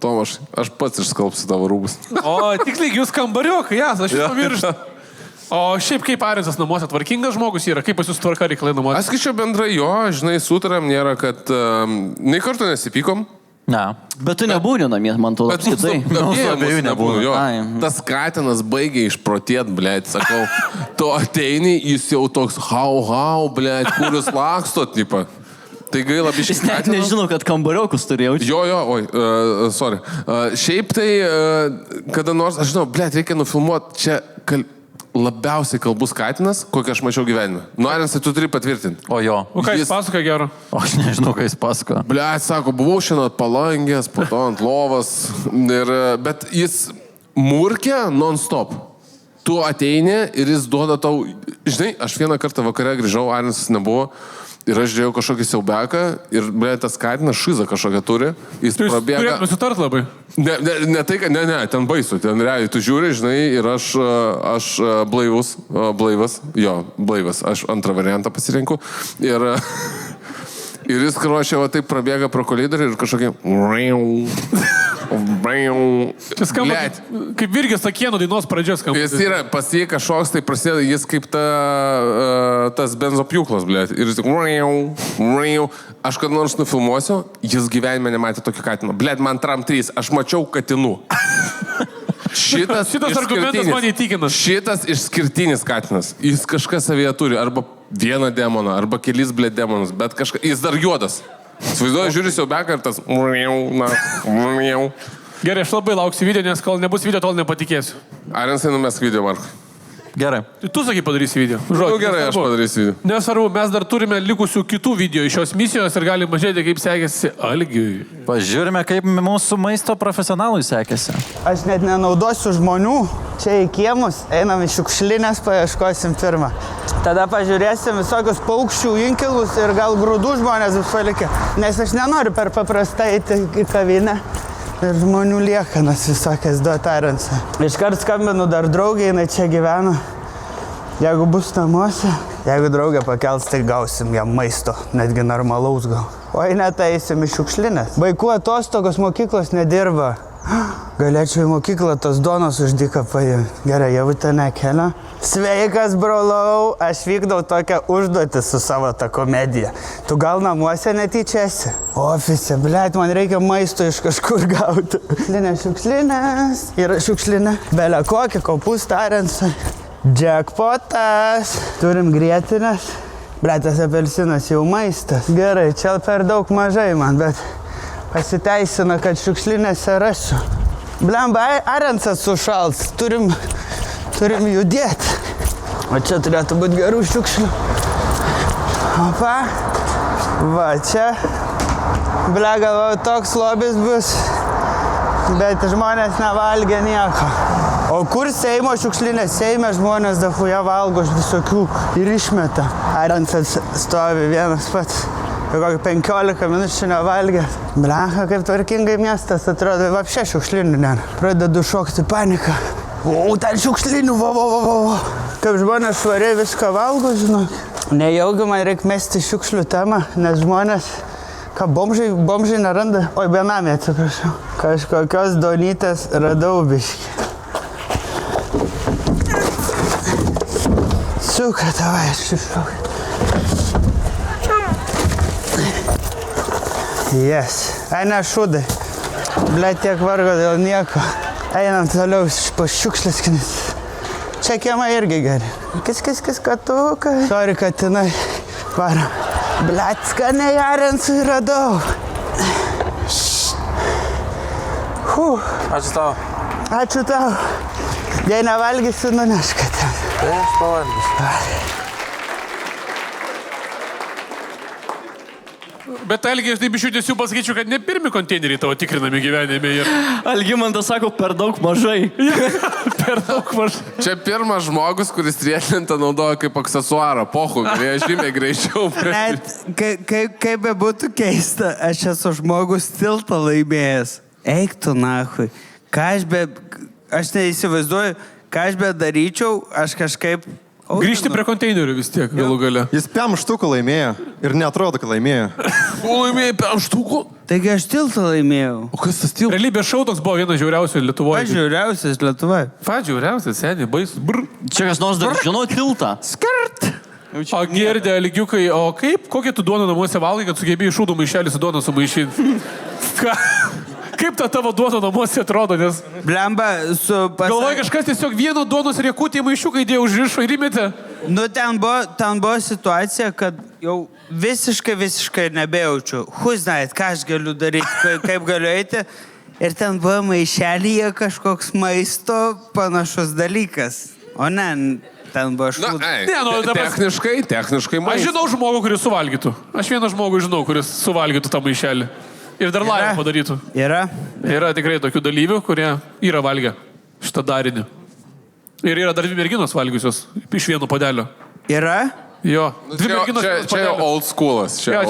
Tomaš, aš pats išskalbsiu tavo rūbus. O, tiksliai, jūs kambariukai, jas, aš pamirštu. O šiaip kaip Arensas namuose tvarkingas žmogus yra, kaip pas jūs tvarka reikalai namuose? Aš skaičiau bendrai jo, žinai, sutarėm, nėra, kad nei kartu nesipykom. Ne. Bet tu nebūni namie, man to apskritai. Abiejų nebūna, jo. Tas katinas baigė išprotėt, blėt, sakau, tu ateini, jis jau toks, hau, blėt, kur jūs lakstot, tipa. Tai gaila biškai. Jis net nežinau, kad kambariokus turėjau. Jo, oi, sorry. Šiaip tai, kada nors, aš žinau, blėt, reikia nufilmuoti čia labiausiai kalbus katinas, kokį aš mačiau gyvenime. Nu, Arensai, tu turi patvirtinti. O jo. O ką jis pasakoja gero? O aš nežinau, ką jis pasakoja. Blėt, sako, buvau šiandien ant palangės, po to ant lovas. Bet jis murkia non-stop. Tu ateini ir jis duoda tau... Žinai, aš vieną kartą vakare grįžau, Arensas nebuvo. Ir aš žiūrėjau kažkokį siaubeką ir, blėt, tas katinas šizą kažkokią turi. Jis prabėga... Turėtume sutart labai. Ne tai, kad... Ne, ten baisu. Ten realiai, tu žiūri, žinai, ir aš blaivas. Aš antrą variantą pasirinku. Ir jis, karočią, va taip prabėga pro koridorių ir kažkokį... Čia skamba kaip Virgis Sakienų dainos pradžios skamba. Jis yra pasie kažkoks, tai prasideda jis kaip tas benzopjūklas, blėt. Ir jis tik... Aš kad nors nufilmuosiu, jis gyvenime nematė tokio katino. Blėt, man tram 3, aš mačiau katinų. Šitas argumentas man įtikinas. Šitas išskirtinis katinas. Jis kažką savyje turi, arba vieną demoną, arba kelis blėt demonus, bet kažką... Jis dar juodas. Svaizduoju, žiūri siaubeką ir tas... Gerai, aš labai lauksiu video, nes kol nebus video, tol nepatikėsiu. Arensai numesk video, Marko. Gerai. Tu sakai padarysi video. Gerai, aš padarysiu video. Nesvarbu, mes dar turime likusių kitų video iš šios misijos ir galime mažėti, kaip sekėsi Algiui. Pažiūrime, kaip mūsų maisto profesionalui sekėsi. Aš net nenaudosiu žmonių. Čia į kiemus, einam į šiukšlinės, paieškosim pirmą. Tada pažiūrėsim visokius paukščių inkilus ir gal grūdų žmonės bus palikę. Nes aš nenoriu per paprastai eiti į kavinę. Ir žmonių liekanas visokias duotarance. Iškart skambinu dar draugiai, jinai čia gyvena. Jeigu bus namuose, jeigu draugė pakels, tai gausim jam maisto, netgi normalaus gal. O jei net eisim į šiukšlinės. Vaikų atostogos mokyklos nedirba. Galėčiau į mokyklą tos duonos už dyką paimti. Gerai, jau ten nekelia. Sveikas, brolau, aš vykdau tokią užduotį su savo tą komediją. Tu gal namuose netyčiasi? Ofise, blėt, man reikia maisto iš kažkur gauti. Šiukšlinės. Yra šiukšlinė. Belia kokį, kopūstą arensą. Jackpotas. Turim grietinės. Blėt, tas apelsinas jau maistas. Gerai, čia per daug mažai man, bet pasiteisina, kad šiukšlinėse rasiu. Blemba, arensas sušals. Turim judėti. O čia turėtų būti gerų šiukšlių. Opa. Va, čia. Ble, galvoju, toks lobis bus. Bet žmonės nevalgė nieko. O kur Seimo šiukšlinė? Seime žmonės dafuja valgo visokių ir išmeta. Arensas stovi vienas pats. Jau kokį 15 minučių nevalgęs. Blanka, kaip tvarkingai miestas atrodo. Vapšė šiukšlinių nėra. Pradedu šokti paniką. O, ten šiukšlinių, vo. Kaip žmonės švariai viską valgo, žinok. Nejaugi man reikia mesti šiukšlių temą, nes žmonės, ką bomžai neranda. Oi, benamė, atsiprašau. Kažkokios donytės radau biškį. Suka, tavai, aš iššaukiu. Yes. Eina šūdai. Ble, tiek vargo dėl nieko. Einam toliau po šiukšlės knis. Čia kiemai irgi geri. Kis, katukai. Sorry, katinai. Varam. Ble, skaniai arensui radau. Ačiū tau. Ačiū tau. Jei nevalgysi, nunešk ten. Tai aš pavalgysiu. Bet Algi, aš taip iš jų tiesių pasakyčiau, kad ne pirmi konteineriai tavo tikrinami gyvenime yra. Algimantas sako, per daug mažai. Per daug mažai. Čia pirmas žmogus, kuris riedlentą naudoja kaip aksesuarą. Pohu, galėjo žymiai greičiau. Net, kaip be būtų keista, aš esu žmogus tiltą laimėjęs. Eik tu nahui. Aš neįsivaizduoju, ką aš be daryčiau, aš kažkaip... Grįžti prie konteinerių vis tiek, galų gale. Jis 5 štukų laimėjo ir neatrodo, kad laimėjo. Laimėjai 5 štukų? Taigi aš tiltą laimėjau. O kas tas tiltas? Realybės šou toks buvo vienas žiauriausių Lietuvoje. Žiauriausias Lietuvoje. Žiauriausias, seniai, baisus. Čia kas nors dar žino tiltą. Skart. O girdė, Algiukai, o kokią tu duoną namuose valgai, kad sugebėjai šūdų maišelį su duoną sumaišyti? Ką? Kaip ta tavo duona namuose atrodo, nes... Blemba, Galvoju, kažkas tiesiog vieno duonos riekutį maišiuką įdėjo užrišo ir įmetė. Nu, ten buvo situacija, kad jau visiškai nebejaučiu. Huznait, ką aš galiu daryti, kaip galiu eiti. Ir ten buvo maišelyje kažkoks maisto panašus dalykas. O ne, ten buvo šūdas. Techniškai maistas. Aš žinau žmogų, kuris suvalgytų. Aš vieną žmogų žinau, kuris suvalgytų tą maišelį. Ir dar laivą padarytų. Yra tikrai tokių dalyvių, kurie yra valgę šitą darinį. Ir yra dar 2 merginos valgiusios iš vieno padelio. Yra? Jo. 2 merginos iš Čia jau old schoolas. Yra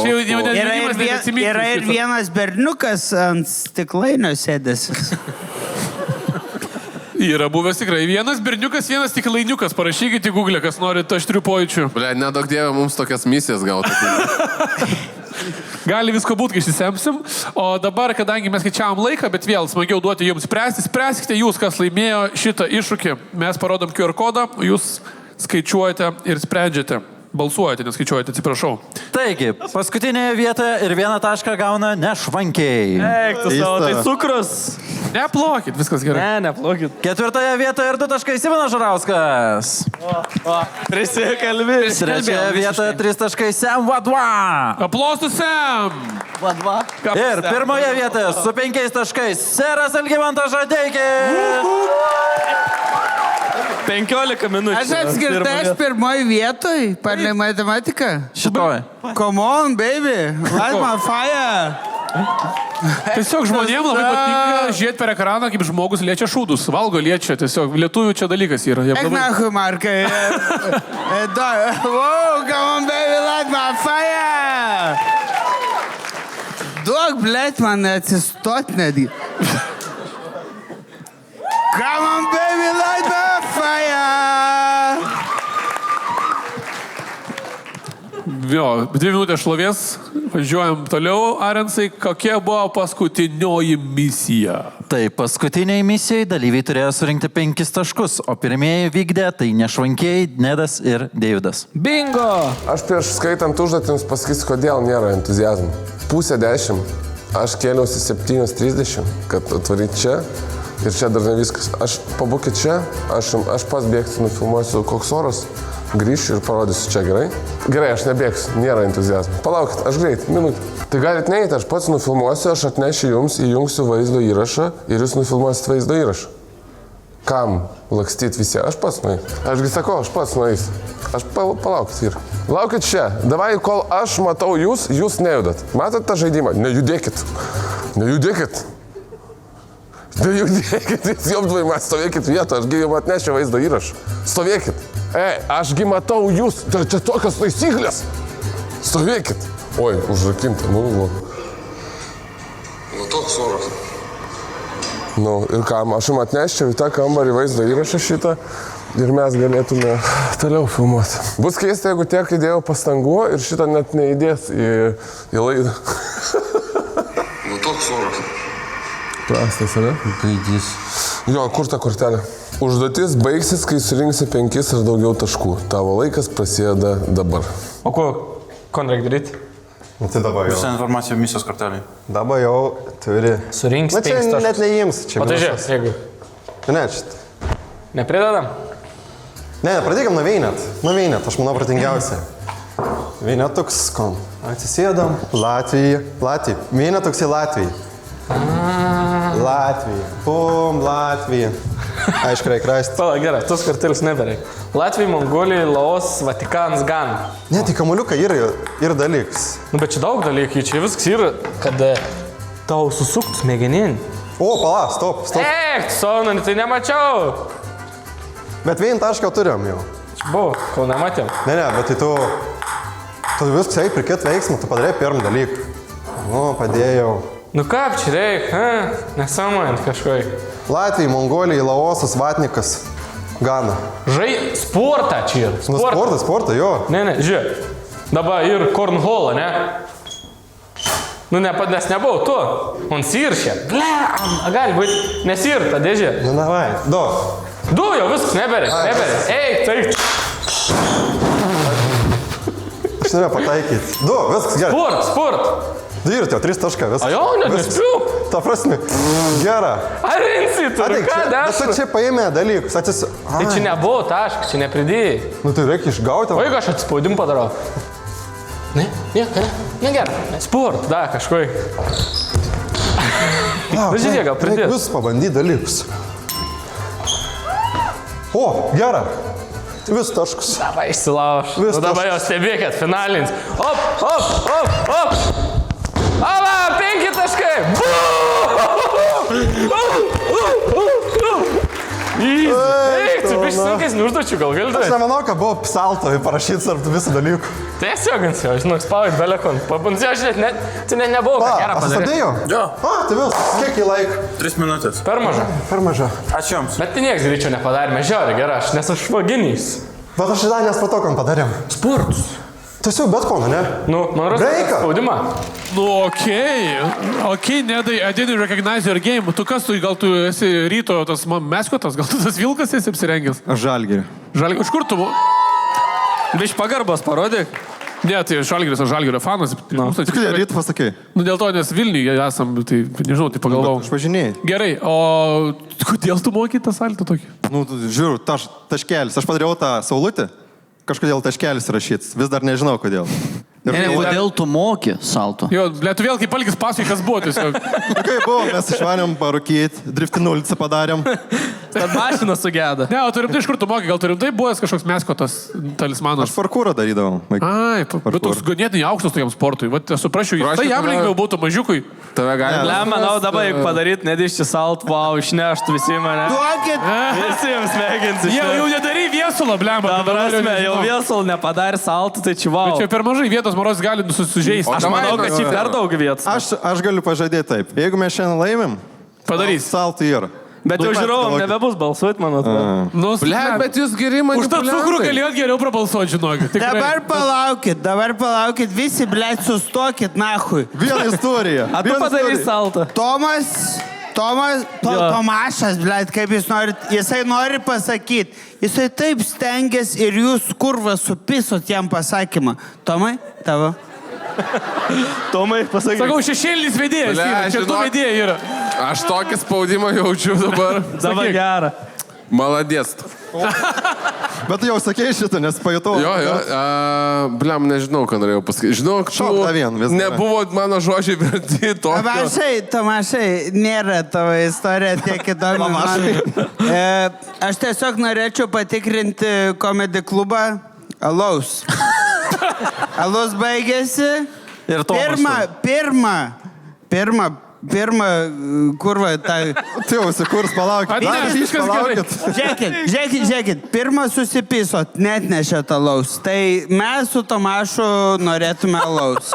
ir vienas berniukas ant stiklainio sėdėsi. Yra buvęs tikrai. Vienas berniukas, vienas stiklainiukas. Parašykite į Google, kas nori aštrių pojūčių. Ble, nedaug dievė mums tokias misijas gauti. Gali visko būti, kai išsisemsim. O dabar, kadangi mes skaičiavom laiką, bet vėl smagiau duoti jums spręsti, spręskite jūs, kas laimėjo šitą iššūkį. Mes parodom QR kodą, jūs skaičiuojate ir sprendžiate. Balsuojate, neskaičiuojate, atsiprašau. Taigi, paskutinėje vietoje ir 1 tašką gauna Nešvankiai. Eik, tu savo, tai cukrus. Neplokit, viskas gerai. Neplokit. 4 vietoje ir 2 taškai Simonas Žarauskas. Prisikalbėjai. 3 vietoje 3 taškai Sam Vadva. Aplausų Sam. Vadva. Ir 1 vietoje su 5 taškais Seras Algimantas Žadeikis. 15 minučių. Aš apskritai aš 1 vietoj, parnai matematika. Šitoj. Come on, baby. Light my fire. Tiesiog žmonėms labai patinka žiūrėti per ekraną, kaip žmogus liečia šūdus. Valgo liečia, tiesiog lietuvių čia dalykas yra. Eik nahui, Markai. Wow, come on, baby, light my fire. Duok, blėt, man atsistot netgi. Come on, baby, light my fire. Jo, 2 minutės šlovės, važiuojam toliau. Arensai, kokia buvo paskutinioji misija? Tai paskutiniai misijai dalyviai turėjo surinkti 5 taškus, o pirmieji vykdė tai Nešvankiai, Nedas ir Deividas. Bingo! Aš prieš skaitant užduotims pasakysiu, kodėl nėra entuzijazmo. 9:30. Aš kėliausi 7:30, kad atvaryti čia. Ir čia dar ne viskas. Aš pabūkit čia, aš pats bėgsiu, nufilmuosiu koks oras, grįšiu ir parodysiu čia, gerai? Gerai, aš nebėgsiu, nėra entuzijazmo. Palaukit, aš greit, minutę. Tai galit neiti, aš pats nufilmuosiu, aš atnešiu jums, įjungsiu vaizdo įrašą ir jūs nufilmuosit vaizdo įrašą. Kam lakstyt visi? Aš pats nueisiu. Ašgi sakau, aš pats nueisiu. Aš palaukit ir. Laukit čia, davai, kol aš matau jūs, jūs nejudat. Matot tą žaidimą? Nejudėkit. Nejudėkit. Nejudėkit, jūs jomdvaimas, stovėkit vietą, ašgi jums atnešiu vaizdo įrašą. Stovėkit. Ašgi matau jūs, čia tokios taisyklės. Stovėkit. Oi, užrakinta, nu. Toks oras. Nu, ir kam, aš jums atnešiu į tą kambarį vaizdo įrašą šitą ir mes galėtume toliau filmuoti. Bus keista, jeigu tiek įdėjau pastangų ir šitą net neįdės į laidą. Nu, toks oras. Prastas, ne? Gaidys. Jo, kur ta kortelė? Užduotis baigsis, kai surinksi 5 ir daugiau taškų. Tavo laikas prasideda dabar. O ko reikia daryti? Tai dabar jau. Visą informaciją misijos kortelį. Dabar jau turi. Surinks 5 taškus. Čia net neįims. O tai žiūrėk, jeigu. Ne, šitą. Nepridedam? Ne, pradėkam nuo Veinėt. Nuo Veinėt, aš manau pratingiausia. Veinėt toks, kom. Atsisėdam. Latvija. Veinėt toks į Latviją. Latvija. Pum, Latvija. Aišku, reikia rasti. Pala, gerai, tos kartelis nebereik. Latvija, Mongolija, Laos, Vatikans, Gana. Ne, tai kamuliukai yra dalykas. Nu, bet čia daug dalykų, čia viskas yra, kad tau susuktų smegenin. O, pala, stop. Sonani, tai nemačiau. Bet 1 tašką turim jau. Čia buvo, kol nematėm. Ne, bet tai tu viskas eik prikėt veiksmą, tu padarė pirmą dalyką. Nu, padėjau. Nu kaip čia reikia, nesamojant kažkoj. Latvija, Mongolija, Laosas, Vatnikas, Gana. Sportą čia yra. Sportą, jo. Ne, žiūrėk. Dabar ir kornholą, ne? Nu, nes nebuvau tu. On siršė. Ble, gali būti. Nesir, ta dėžė. Nu, davai. Du jau viskas, neberė. Eik, taip. Aš norėjau pataikyti. 2, viskas gerai. Sport. Ir tau 3 tašką, viskas. A jau, net nespiu. Ta prasme, gera. Ar rinsi, tu ką daš? Bet tu čia paėmė dalykus. Tai čia nebuvo taškas, čia nepridėjai. Nu, tai reikia išgauti. O jeigu aš atsipaudim padarau? Ne, gerai. Sport, da, kažkoj. Žiūrėk, gal pridėt. Reikia vis pabandyti dalykus. O, gera. Vis taškus. Dabar išsilauš. Dabar jau stebėkit, finalins. Op. Ava, 5 taškai. Eik, tu biškai sunkesnių užduočių, gal gali daryti? Aš nemanau, kad buvo salto parašyti tarp visų dalykų. Tiesiog, žinok, spaudit belekon. Pabandžiau, žiūrėt, tai nebuvo, ką gerą padaryti. Pasadėjau? Jo. Tai vis, kiek į laiką? 3 minutės. Per maža. Ačiū jums. Bet tai nieks greičiau nepadarėme, žiūrėk, gerai, nes aš vaginys. Bet aš įdanės patokam padarėm. Sportus. Tiesiog bet ko, ne? Nu, man rodos, spaudimą. Nu, okei, Nedai, I didn't recognize your game. Tu kas, gal tu esi ryto tas meskotas, gal tu tas vilkas esi apsirengęs? Aš Žalgirį. Žalgirį, iš kur tu? Biš pagarbos parodyk. Ne, tai Žalgiris, aš Žalgirio fanas. Tik ryto pasakai. Nu, dėl to, nes Vilniuje esam, tai nežinau, tai pagalvojau. Aš pažinėjai. Gerai, o kodėl tu mokai tą saltą tokį? Nu, žiūriu, taškelis. Aš padariau tą saulutę. Kažkodėl taškelis rašyts. Vis dar nežinau, kodėl. Ne, kodėl tu moki salto? Jo, tu vėl kaip Algis pasakė, kas buvo tiesiog. Kaip buvo, mes išvarėm parūkyti, driftinulcą padarėm. Tad mašina sugeda. Ne, o turim tai iš kur tu mokai, gal turim tai buvęs kažkoks meskotas talismanas. Aš parkūrą darydavau. Ai, bet toks ganėtinai aukštas tokiam sportui. Vat suprasčiau, tai jam lengviau būtų mažiukui. Tave gali. Ne, manau, dabar jeigu padaryt, nedišti salt, wow, išneštų visi mane. Duokit! Visiems mėginsi. Jau nedarai viesulą, blemba. Jau viesulą nepadarė saltų, tai čia wow. Bet čia per mažai vietos, moros gali susižeisti. Aš manau, kad čia per daug vietos. Aš galiu pažadėti taip. Jeigu mes šiandien laimim, padarys. Saltų yra. Bet jau žiūrovom, nebebus balsuoti, man atrodo. Bet jūs geri manipuliantai. Už tą cukrų galėjot geriau prabalsuoti, žinokit. Dabar palaukit, visi, blėt, sustokit, nahui. Vieną istoriją. A tu padarys saltą. Tomašas, blėt, kaip jisai nori pasakyti. Jisai taip stengiasi ir jūs kurva supisot jam pasakymą. Tomai, tavo. Tomai, pasakyk. Sakau, šešėlinis vedėjas yra, čia du vedėjai yra. Aš tokį spaudimą jaučiu dabar. Dabar gerą. Maladės. Bet tu jau sakei šitą, nes pajutau. Jo. Bliam, nežinau, ką norėjau pasakyti. Žinau, nebuvo mano žodžiai verti tokio. Tomašai, nėra tavo istorija tiek įdomi. Aš tiesiog norėčiau patikrinti komedy klubą Alaus. Alus baigėsi. Ir Tomas. Pirma, kurva, ta... Tiausi, kurs, palaukit. Žiūrėkit, pirmą susipisot, net nešėt alaus. Tai mes su Tomašu norėtume alaus.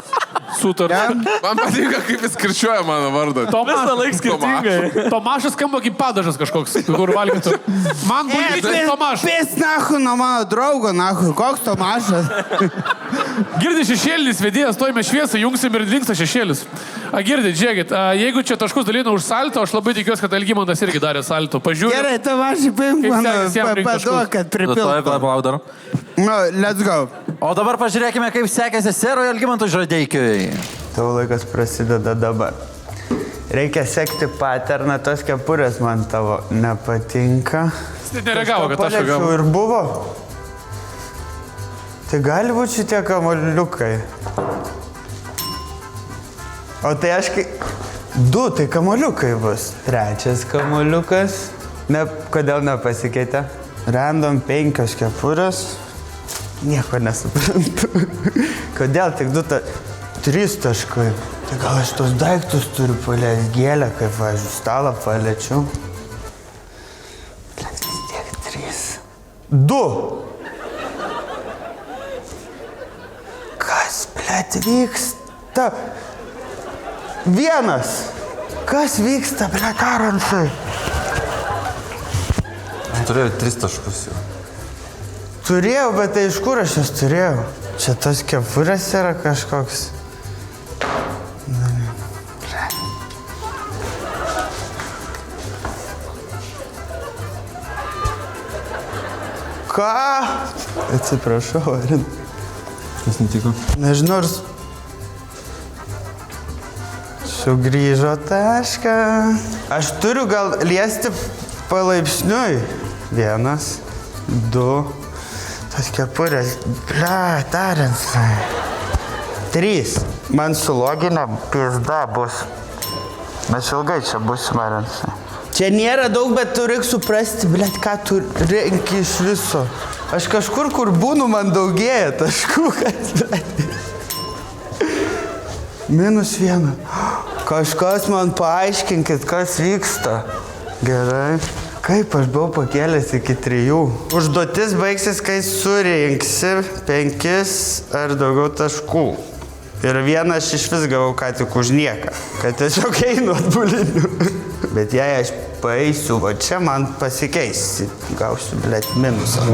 Sutarta. Man patinka, kaip jis kirčiuoja mano vardą. Visą laiką skirtingai. Tomašas skamba kaip padažas kažkoks, kur valgytų. Man bulvyčiai Tomašas. Pės nahu nuo mano draugo, nahu, koks Tomašas? Girdi šešėlinis vedėjas, stojame šviesą, jungsim ir dingsta šešėlis. Girdi, žiūrėkit, jeigu čia taškus dalina už salto, aš labai tikiuosi, kad Algimantas irgi darė salto. Pažiūrėjau. Gerai, Tomašai, paimk mano, paduok, kad pripiltų. No, let's go. O dabar pažiūrėkime, kaip sekėsi serui Algimantui Žadeikiui. Tavo laikas prasideda dabar. Reikia sekti paterną, tos kepurės man tavo nepatinka. Jis nereagavo, kad aš gavau. Ir buvo. Tai gali būti šitie kamuoliukai. O tai aš kai... 2 tai kamuoliukai bus. 3 kamuoliukas. Kodėl nepasikeitė? Random 5 kepurės. Nieko nesuprantu. Kodėl tik 3 taškai? Tai gal aš tos daiktus turiu paliesti gėlę, kaip važiu, stalą paliečiu. Vis tiek 3. 2. Kas, blėt, vyksta? 1. Kas vyksta, blėt, Aronsai? Turėjau 3 taškus jau. Turėjau, bet tai iš kur aš jas turėjau? Čia tas kepurės yra kažkoks. Ką? Atsiprašau, Arin. Kas nutiko? Nežinau, ar sugrįžo tašką. Aš turiu gal liesti palaipsniui. 1, 2. Tas kepurės. Ble, Arensai. 3. Man sulogina pizda bus. Mes ilgai čia busim, Arensai. Čia nėra daug, bet tu reikia suprasti, blėt, ką tu renki iš viso. Aš kažkur, kur būnu, man daugėja taškų, kad, blėt. -1. Kažkas man paaiškinkit, kas vyksta. Gerai. Kaip aš buvau pakėlęs iki 3. Užduotis baigsis, kai surinksi 5 ar daugiau taškų. Ir 1 aš iš vis gavau ką tik už nieką. Kad tiesiog einu atbuliniu. Bet jei aš paeisiu, va čia man pasikeis. Gausiu, blėt, minusą.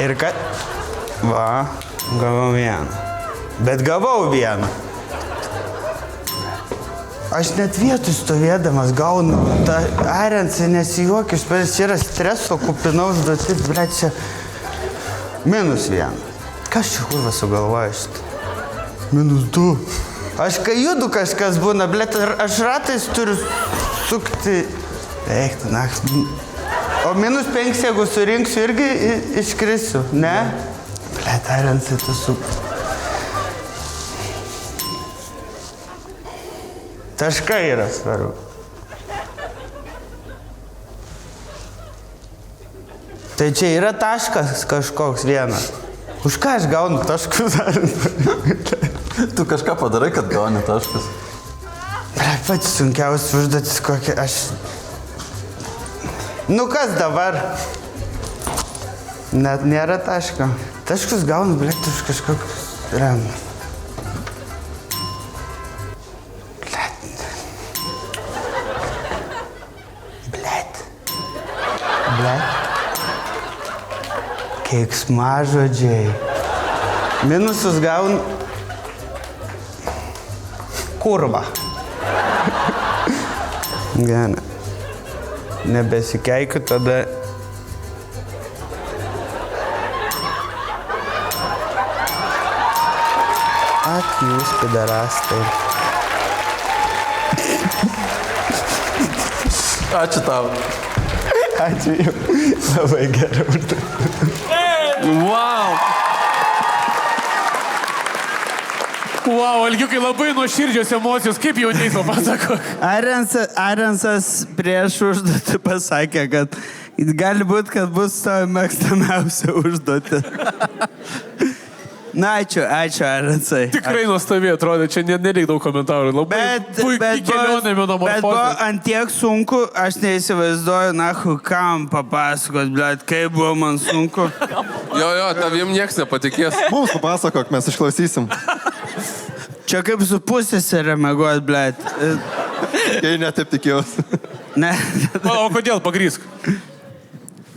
Ir kad... Va. Gavau vieną. Bet gavau vieną. Aš net vietoj stovėdamas gaunu tą Arensą, nesijuokiu, čia yra streso kupina užduotis, blet, čia -1. Kas čia kurva sugalvoja šitą? -2. Aš kai judu kažkas būna, blet, aš ratais turiu sukti. Eik, na. O -5, jeigu surinksiu, irgi iškrisiu, ne? Blet, Arensai, tu Taškai yra svarbu. Tai čia yra taškas kažkoks vienas. Už ką aš gaunu taškus? Tu kažką padarai, kad gauni taškus. Pats sunkiausias užduotis kokia aš... Nu kas dabar? Net nėra taško. Taškus gaunu, blėt, už kažkokius remus. Keiksmažodžiai. Minusus gaun kurva. Gana. Nebesikeikiu tada. Ak, jūs pidarastai. Ačiū tau. Ačiū jums. Labai gerai užduotis. Wow. Wow, Algiukai, labai nuoširdžios emocijos, kaip jautiais, papasako. Arensas prieš užduotį pasakė, kad gali būti, kad bus tavo mėgstamiausia užduotį. Na, ačiū, Arensai. Tikrai nuostabiai atrodė, čia nereik daug komentarų. Labai puikiai kelionė metamorfozė. Bet buvo antiek sunku, aš neįsivaizduoju, kam papasakot, blet, kaip buvo man sunku. Jo, tavim nieks nepatikės. Mums papasakok, mes išklausysim. Čia kaip su pusėse remeguot, blet. Kai netaip tikėjausi. Ne. O kodėl, pagrysk?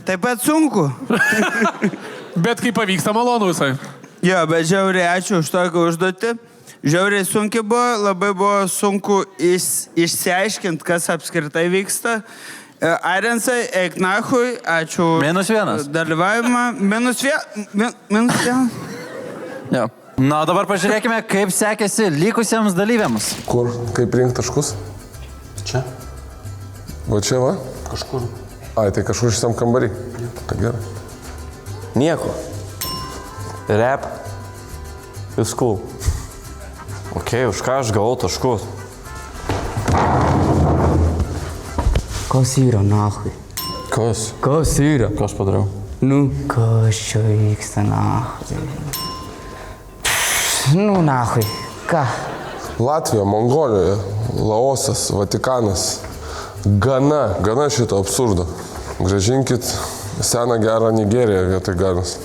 Taip pat sunku. Bet kai pavyksta, malonu visai. Jo, bet žiauriai ačiū už tokį užduotį. Žiauriai sunkiai buvo, labai buvo sunku išsiaiškinti, kas apskritai vyksta. Arensai, eik nachui, ačiū -1. dalyvavimą. -1. Jo. Na, dabar pažiūrėkime, kaip sekėsi likusiems dalyviams. Kur? Kaip rinkti taškus? Čia. Va čia, va? Kažkur. Ai, tai kažkur šitam kambarį. Tai gerai. Nieko. Rap. Jūs cool. Ok, už ką aš gavau taškus? Kas yra, nahui? Kas? Kas yra? Ką aš padariau? Nu, kas čia vyksta, nahui? Nu, nahui. Ką? Latvija, Mongolija, Laosas, Vatikanas. Gana šito absurdo. Grąžinkit seną gerą Nigeriją vietoj Ganos.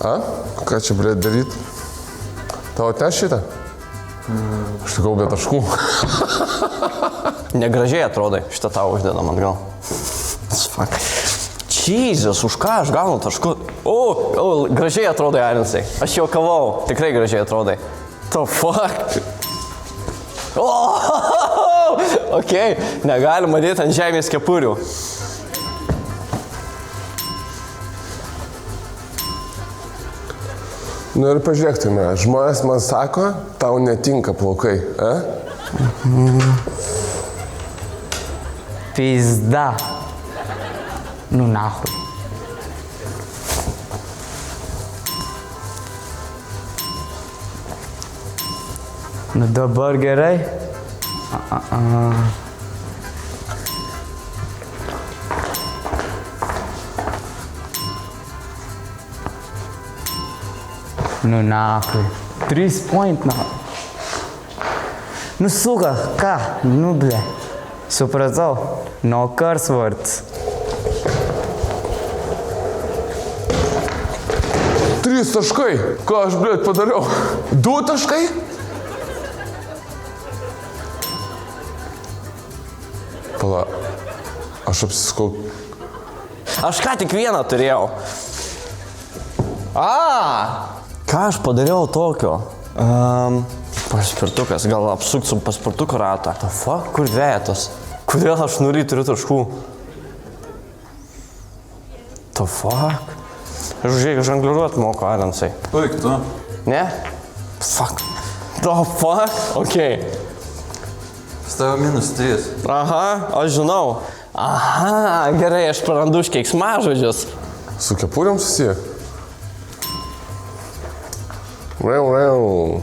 A? Ką čia, blėt, daryt? Tavo atneš šitą? Aš tikau be taškų. Negražiai atrodai, šitą tau uždedam atgal. Jesus, už ką aš gaunu taškų? O, gražiai atrodai, Arensai. Aš jau kavau, tikrai gražiai atrodai. The fuck? Ok, negalima dėti ant žemės kepurių. Nu ir pažiūrėktume, žmonės man sako, tau netinka plaukai, Pizda. Nu, nahui. Nu, dabar gerai. Nu, nahui. 3 point, na. Nu, suga, ką? Nu, ble. Supratau. No curse words. 3 taškai. Ką aš, blėt, padariau? 2 taškai? Pala, aš apsiskau. Aš ką tik vieną turėjau. Ką aš padariau tokio? Paspirtukas, gal apsuksim paspirtuko ratą. The fuck, kur dvejetas? Kodėl aš nury turiu taškų? The fuck? Aš žiūrėk, žangliruot moku, Arensai. Puik, tu. Ne? Fuck. The fuck? Okay. Stavo -3. Aha, aš žinau. Aha, gerai, aš prarandu už keiksmažodžius. Su kepurėm susiję? Wow.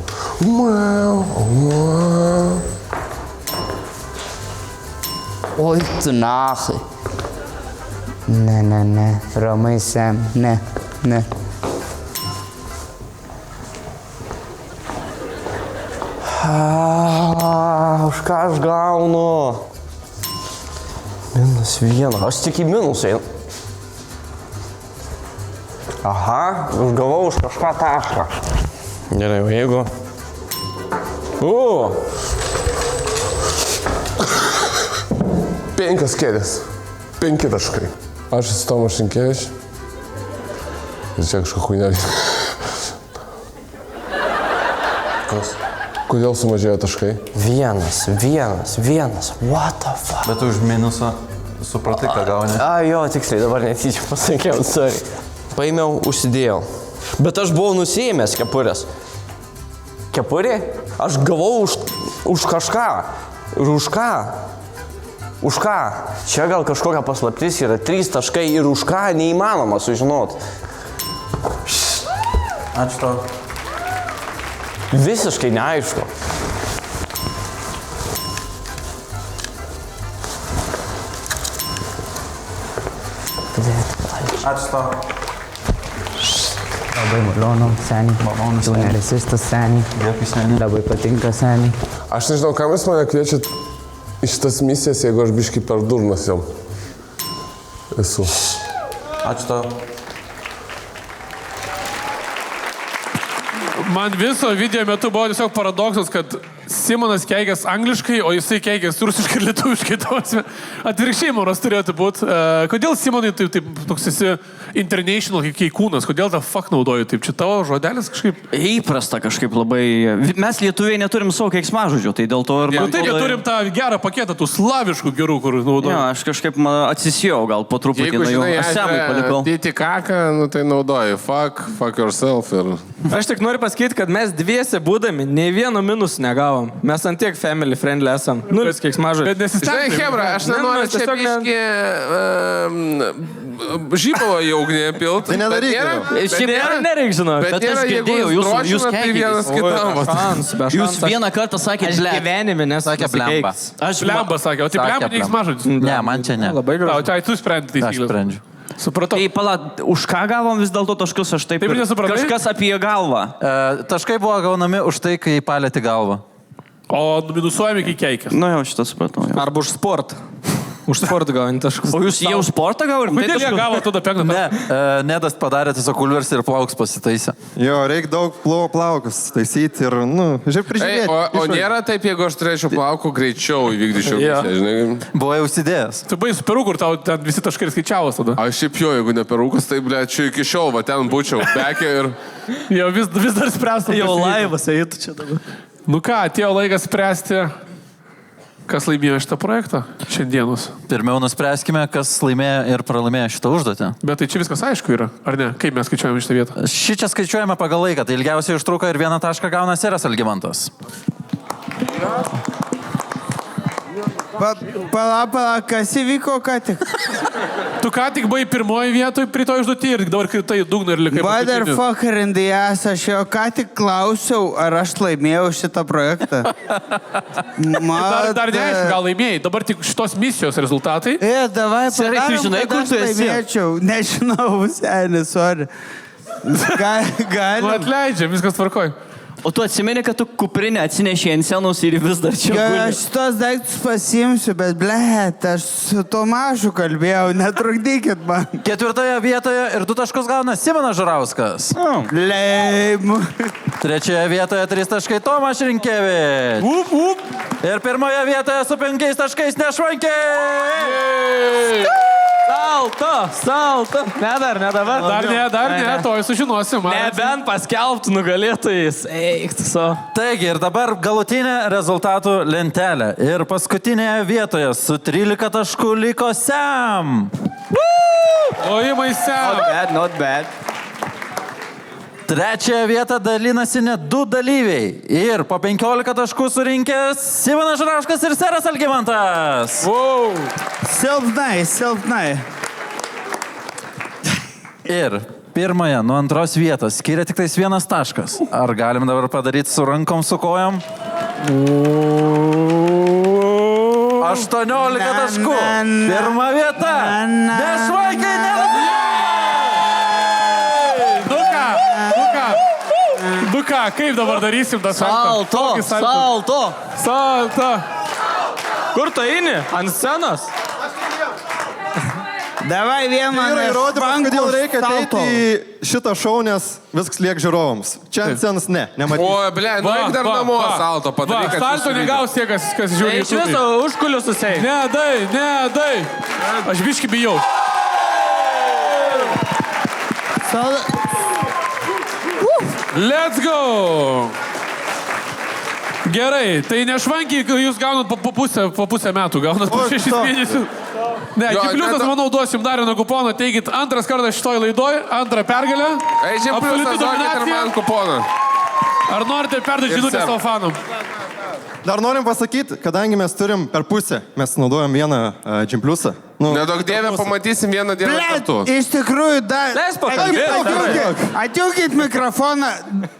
Oi, tu nahai. Ne. Ramai, Sam. Ne. Už ką aš gaunu? -1. Aš tik į minusą einu. Aha, aš gavau už kažką tašką. Gerai, o jeigu... 5 kėdės. 5 taškai. Aš esu Tomas Šinkevič. Ir čia kažką huinelį. Kas? Kodėl sumažėjo taškai? 1. What the fuck? Bet už minusą supratai, ką gauni. Jo, tiksliai, dabar netyčia pasakiau, sorry. Paėmiau, užsidėjau. Bet aš buvau nusiėmęs kepurės. Kepurė? Aš gavau už kažką. Ir už ką? Už ką? Čia gal kažkokia paslaptis yra 3 taškai ir už ką neįmanoma sužinot. Ačiū tau. Visiškai neaišku. Ačiū tau. Labai malonu, seniai. Tu neresistas, seniai. Dėkui, seniai. Labai patinka, seniai. Aš nežinau, kam jūs mane kviečiat į šitas misijas, jeigu aš biškai per durnas jau esu. Ačiū tau. Man viso video metu buvo tiesiog paradoksas, kad Simonas keikės angliškai, o jisai keikės rusiškai ir lietuviškai. Atvirkščiai moras turėtų būti. Kodėl Simonai taip toks esi international keikūnas? Kodėl tą fuck naudoji taip? Čia tavo žodelis kažkaip? Įprasta kažkaip labai. Mes lietuviai neturim savo keiksmažodžių, tai dėl to ir... Ja, taip, turim tą gerą paketą, tų slaviškų gerų, kur naudoju. Ja, aš kažkaip atsisijau gal po truputį. Jeigu žinai, Semui palikau. dėti kaką, nu tai naudoji. Fuck yourself ir... Aš tik noriu pasakyti, kad mes dviese būdami nei vieno minusų negavom. Mes ant tiek family friendly esam. Nulis keiksmažodžių. Bet nesistengti. Žinai, Hebra, aš nenoriu čia biški žypalo į ugnį pilt. Tai nedaryk. Šiaip nereik žinoti. Bet aš girdėjau, jūs keikėtės. Jūs vieną kartą sakėte Aš gyvenime Sakė blemba. Aš blemba sakė, o tai blemba keiksmažodis. Ne, man čia ne. Labai gražu. Tai tu sprendi Aš taisyklės. sprendžiu. Supratau. Tai pala, už ką gavom vis dėlto taškus, aš taip ir nesupratai? Kažkas apie galvą. Taškai buvo gaunami už tai, kai palėti galvą. O minusuojami, kai keikės. Nu jau šitą supratau. Jau. Arba už sportą. Už sportą gauni taškus. O jūs jau sportą gavo? Kodėl jie gavo tada 5 tašką? Ne, Nedas padarė tiesiog kulvers ir plauks pasitaisė. Jo, reikia daug plaukus taisyti ir, žiūrėk, prižiūrėti. O nėra taip, jeigu aš turėčiau plaukų, greičiau įvykdyčiau misiją, žinai. Buvo jau užsidėjęs. Tu buvai su peru, kur tau ten visi taškai skaičiavos tada. Aš šiaip jo, jeigu ne perūkas, tai ble, čia iki šiol, va ten būčiau, bekė ir... Jau vis dar spręstum. Jau laivas eitų čia dabar. Nu ką, atėjo laikas spręsti, kas laimėjo šitą projektą šiandienos. Pirmiau nuspręskime, kas laimėjo ir pralaimėjo šitą užduotį. Bet tai čia viskas aišku yra, ar ne? Kaip mes skaičiuojame šitą vietą? Šį čia skaičiuojame pagal laiką, tai ilgiausiai užtruko ir 1 tašką gauna Seras Algimantas. Pala, kas įvyko ką tik? Tu ką tik buvai pirmoji vietoje prie to užduotį ir dabar kritai į dugną ir likai. Motherfucker in the ass, aš jau ką tik klausiau, ar aš laimėjau šitą projektą. Dar neaišku, gal laimėjai. Dabar tik šitos misijos rezultatai. Davai, Serai, tu žinai, kur tu esi? Nežinau, seniai, sorry. Galim. Nu atleidžia, viskas tvarkoj. O tu atsimeni, kad tu kuprinę atsinešė ant senos ir vis dar čia guli. Aš šitos daiktus pasiimsiu, bet blet, aš su Tomašu kalbėjau, netrukdykit man. 4 vietoje ir 2 taškus gauna Simonas Žurauskas. Leim. 3 vietoje 3 taškai Tomas Šrinkevič. Ir 1 vietoje su 5 taškais Nešvankė. Salto. Ne dabar. Dar ne, to sužinosim. Nebent paskelbtų nugalėtojais. Eik, tu savo. Taigi ir dabar galutinė rezultatų lentelė. Ir paskutinėje vietoje su 13 taškų liko Sam. Lojimai Sam. Not bad. Trečiąją vietą dalinasi net 2 dalyviai. Ir po 15 taškų surinkęs Simonas Žurauskas ir Seras Algimantas. Wow. Silpnai. Ir pirmąją nuo antros vietos skiria tik tais 1 taškas. Ar galim dabar padaryti su rankom, su kojom? 18 taškų. Pirma vieta. Nešvaikai nelabė. Duka, kaip dabar darysim tą salto? Salto. Kur tu eini? Ant scenos? Davai vieną. Tai yra įrodymas, kodėl reikia ateiti į šitą šou, nes viskas liek žiūrovams. Čia ant scenos nematys. O, ble, nu eik dar namo salto padaryk. Salto negaus tie, kas žiūri. Iš viso užkulius eik. Ne, dai. Aš biškį bijau. Let's go! Gerai, tai nešvankiai jūs gaunat po pusę metų, gaunat po 6 mėnesių. Ne, Džibliusas, manau, duosim dar vieną kuponą. Teigit, antras kartas šitoj laidoj, antrą pergalę. Ei, Džibliusas, duokit ir man kuponą. Ar norite perduoti žinutę savo fanam? Dar norim pasakyti, kadangi mes turim per pusę, mes naudojam vieną Džibliusą. Nedaug dievė, pamatysim vieną dieną kartu. Iš tikrųjų, Leis pakalbėti. Atiukit mikrofoną.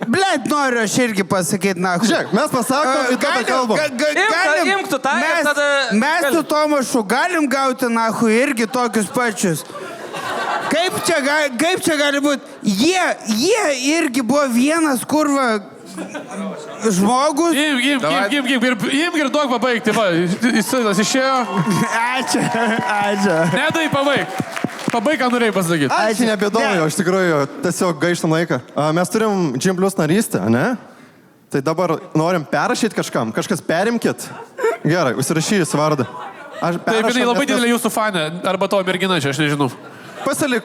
Blet, noriu aš irgi pasakyti, na. Žiūrėk, mes pasakom, į tada kalbam. Imk tu tą ir tada... Mes su Tomašu galim gauti, nahu, irgi tokius pačius. Kaip čia gali būti? Jie irgi buvo vienas kurva žmogus. Imk ir duok pabaigti. Jis išėjo. Ačiū. Nedai pabaig. Pabaig, ką norėjai pasakyti. Ačiū, nebėdomu, iš tikrųjų, tiesiog gaištam laiką. Mes turim Gym Plus narystę, ne? Tai dabar norim perrašyti kažkam. Kažkas perimkit. Gerai, užsirašyjus vardą. Taip, jinai labai didelė jūsų fanė. Arba tavo mergina čia, aš nežinau. Pasilik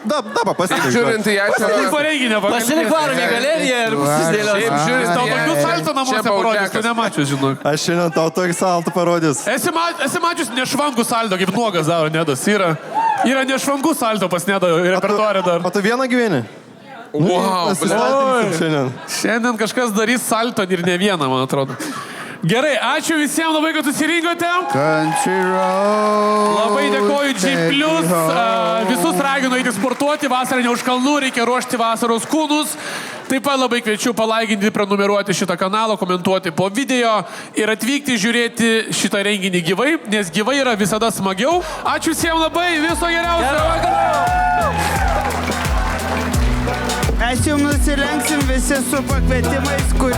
dabar pasilik. Žiūrint į ją čia... Pasilik po renginio. Pasilik varomi galeriją ir susidėlios. Šiaip žiūrint, tau tokių salto namuose parodys, tu nemačius, žinok. Aš šiandien tau tokį saltą parodys. Esi mačius nešvankų salto, kaip nuogas daro Nedas. Yra nešvankų salto pas Nedą repertuarė dar. O tu vieną gyveni? Wow, Šiandien kažkas darys salto ir ne vieną, man atrodo. Gerai, ačiū visiems labai, kad susirinkote. Labai dėkoju G+. Visus raginu eiti sportuoti, vasarą ne už kalnų, reikia ruošti vasaros kūnus. Taip pat labai kviečiu palaikinti, prenumeruoti šitą kanalą, komentuoti po video ir atvykti žiūrėti šitą renginį gyvai, nes gyvai yra visada smagiau. Ačiū visiems labai, viso geriausio. Mes jums nusilenksim visi su pakvietimais, kur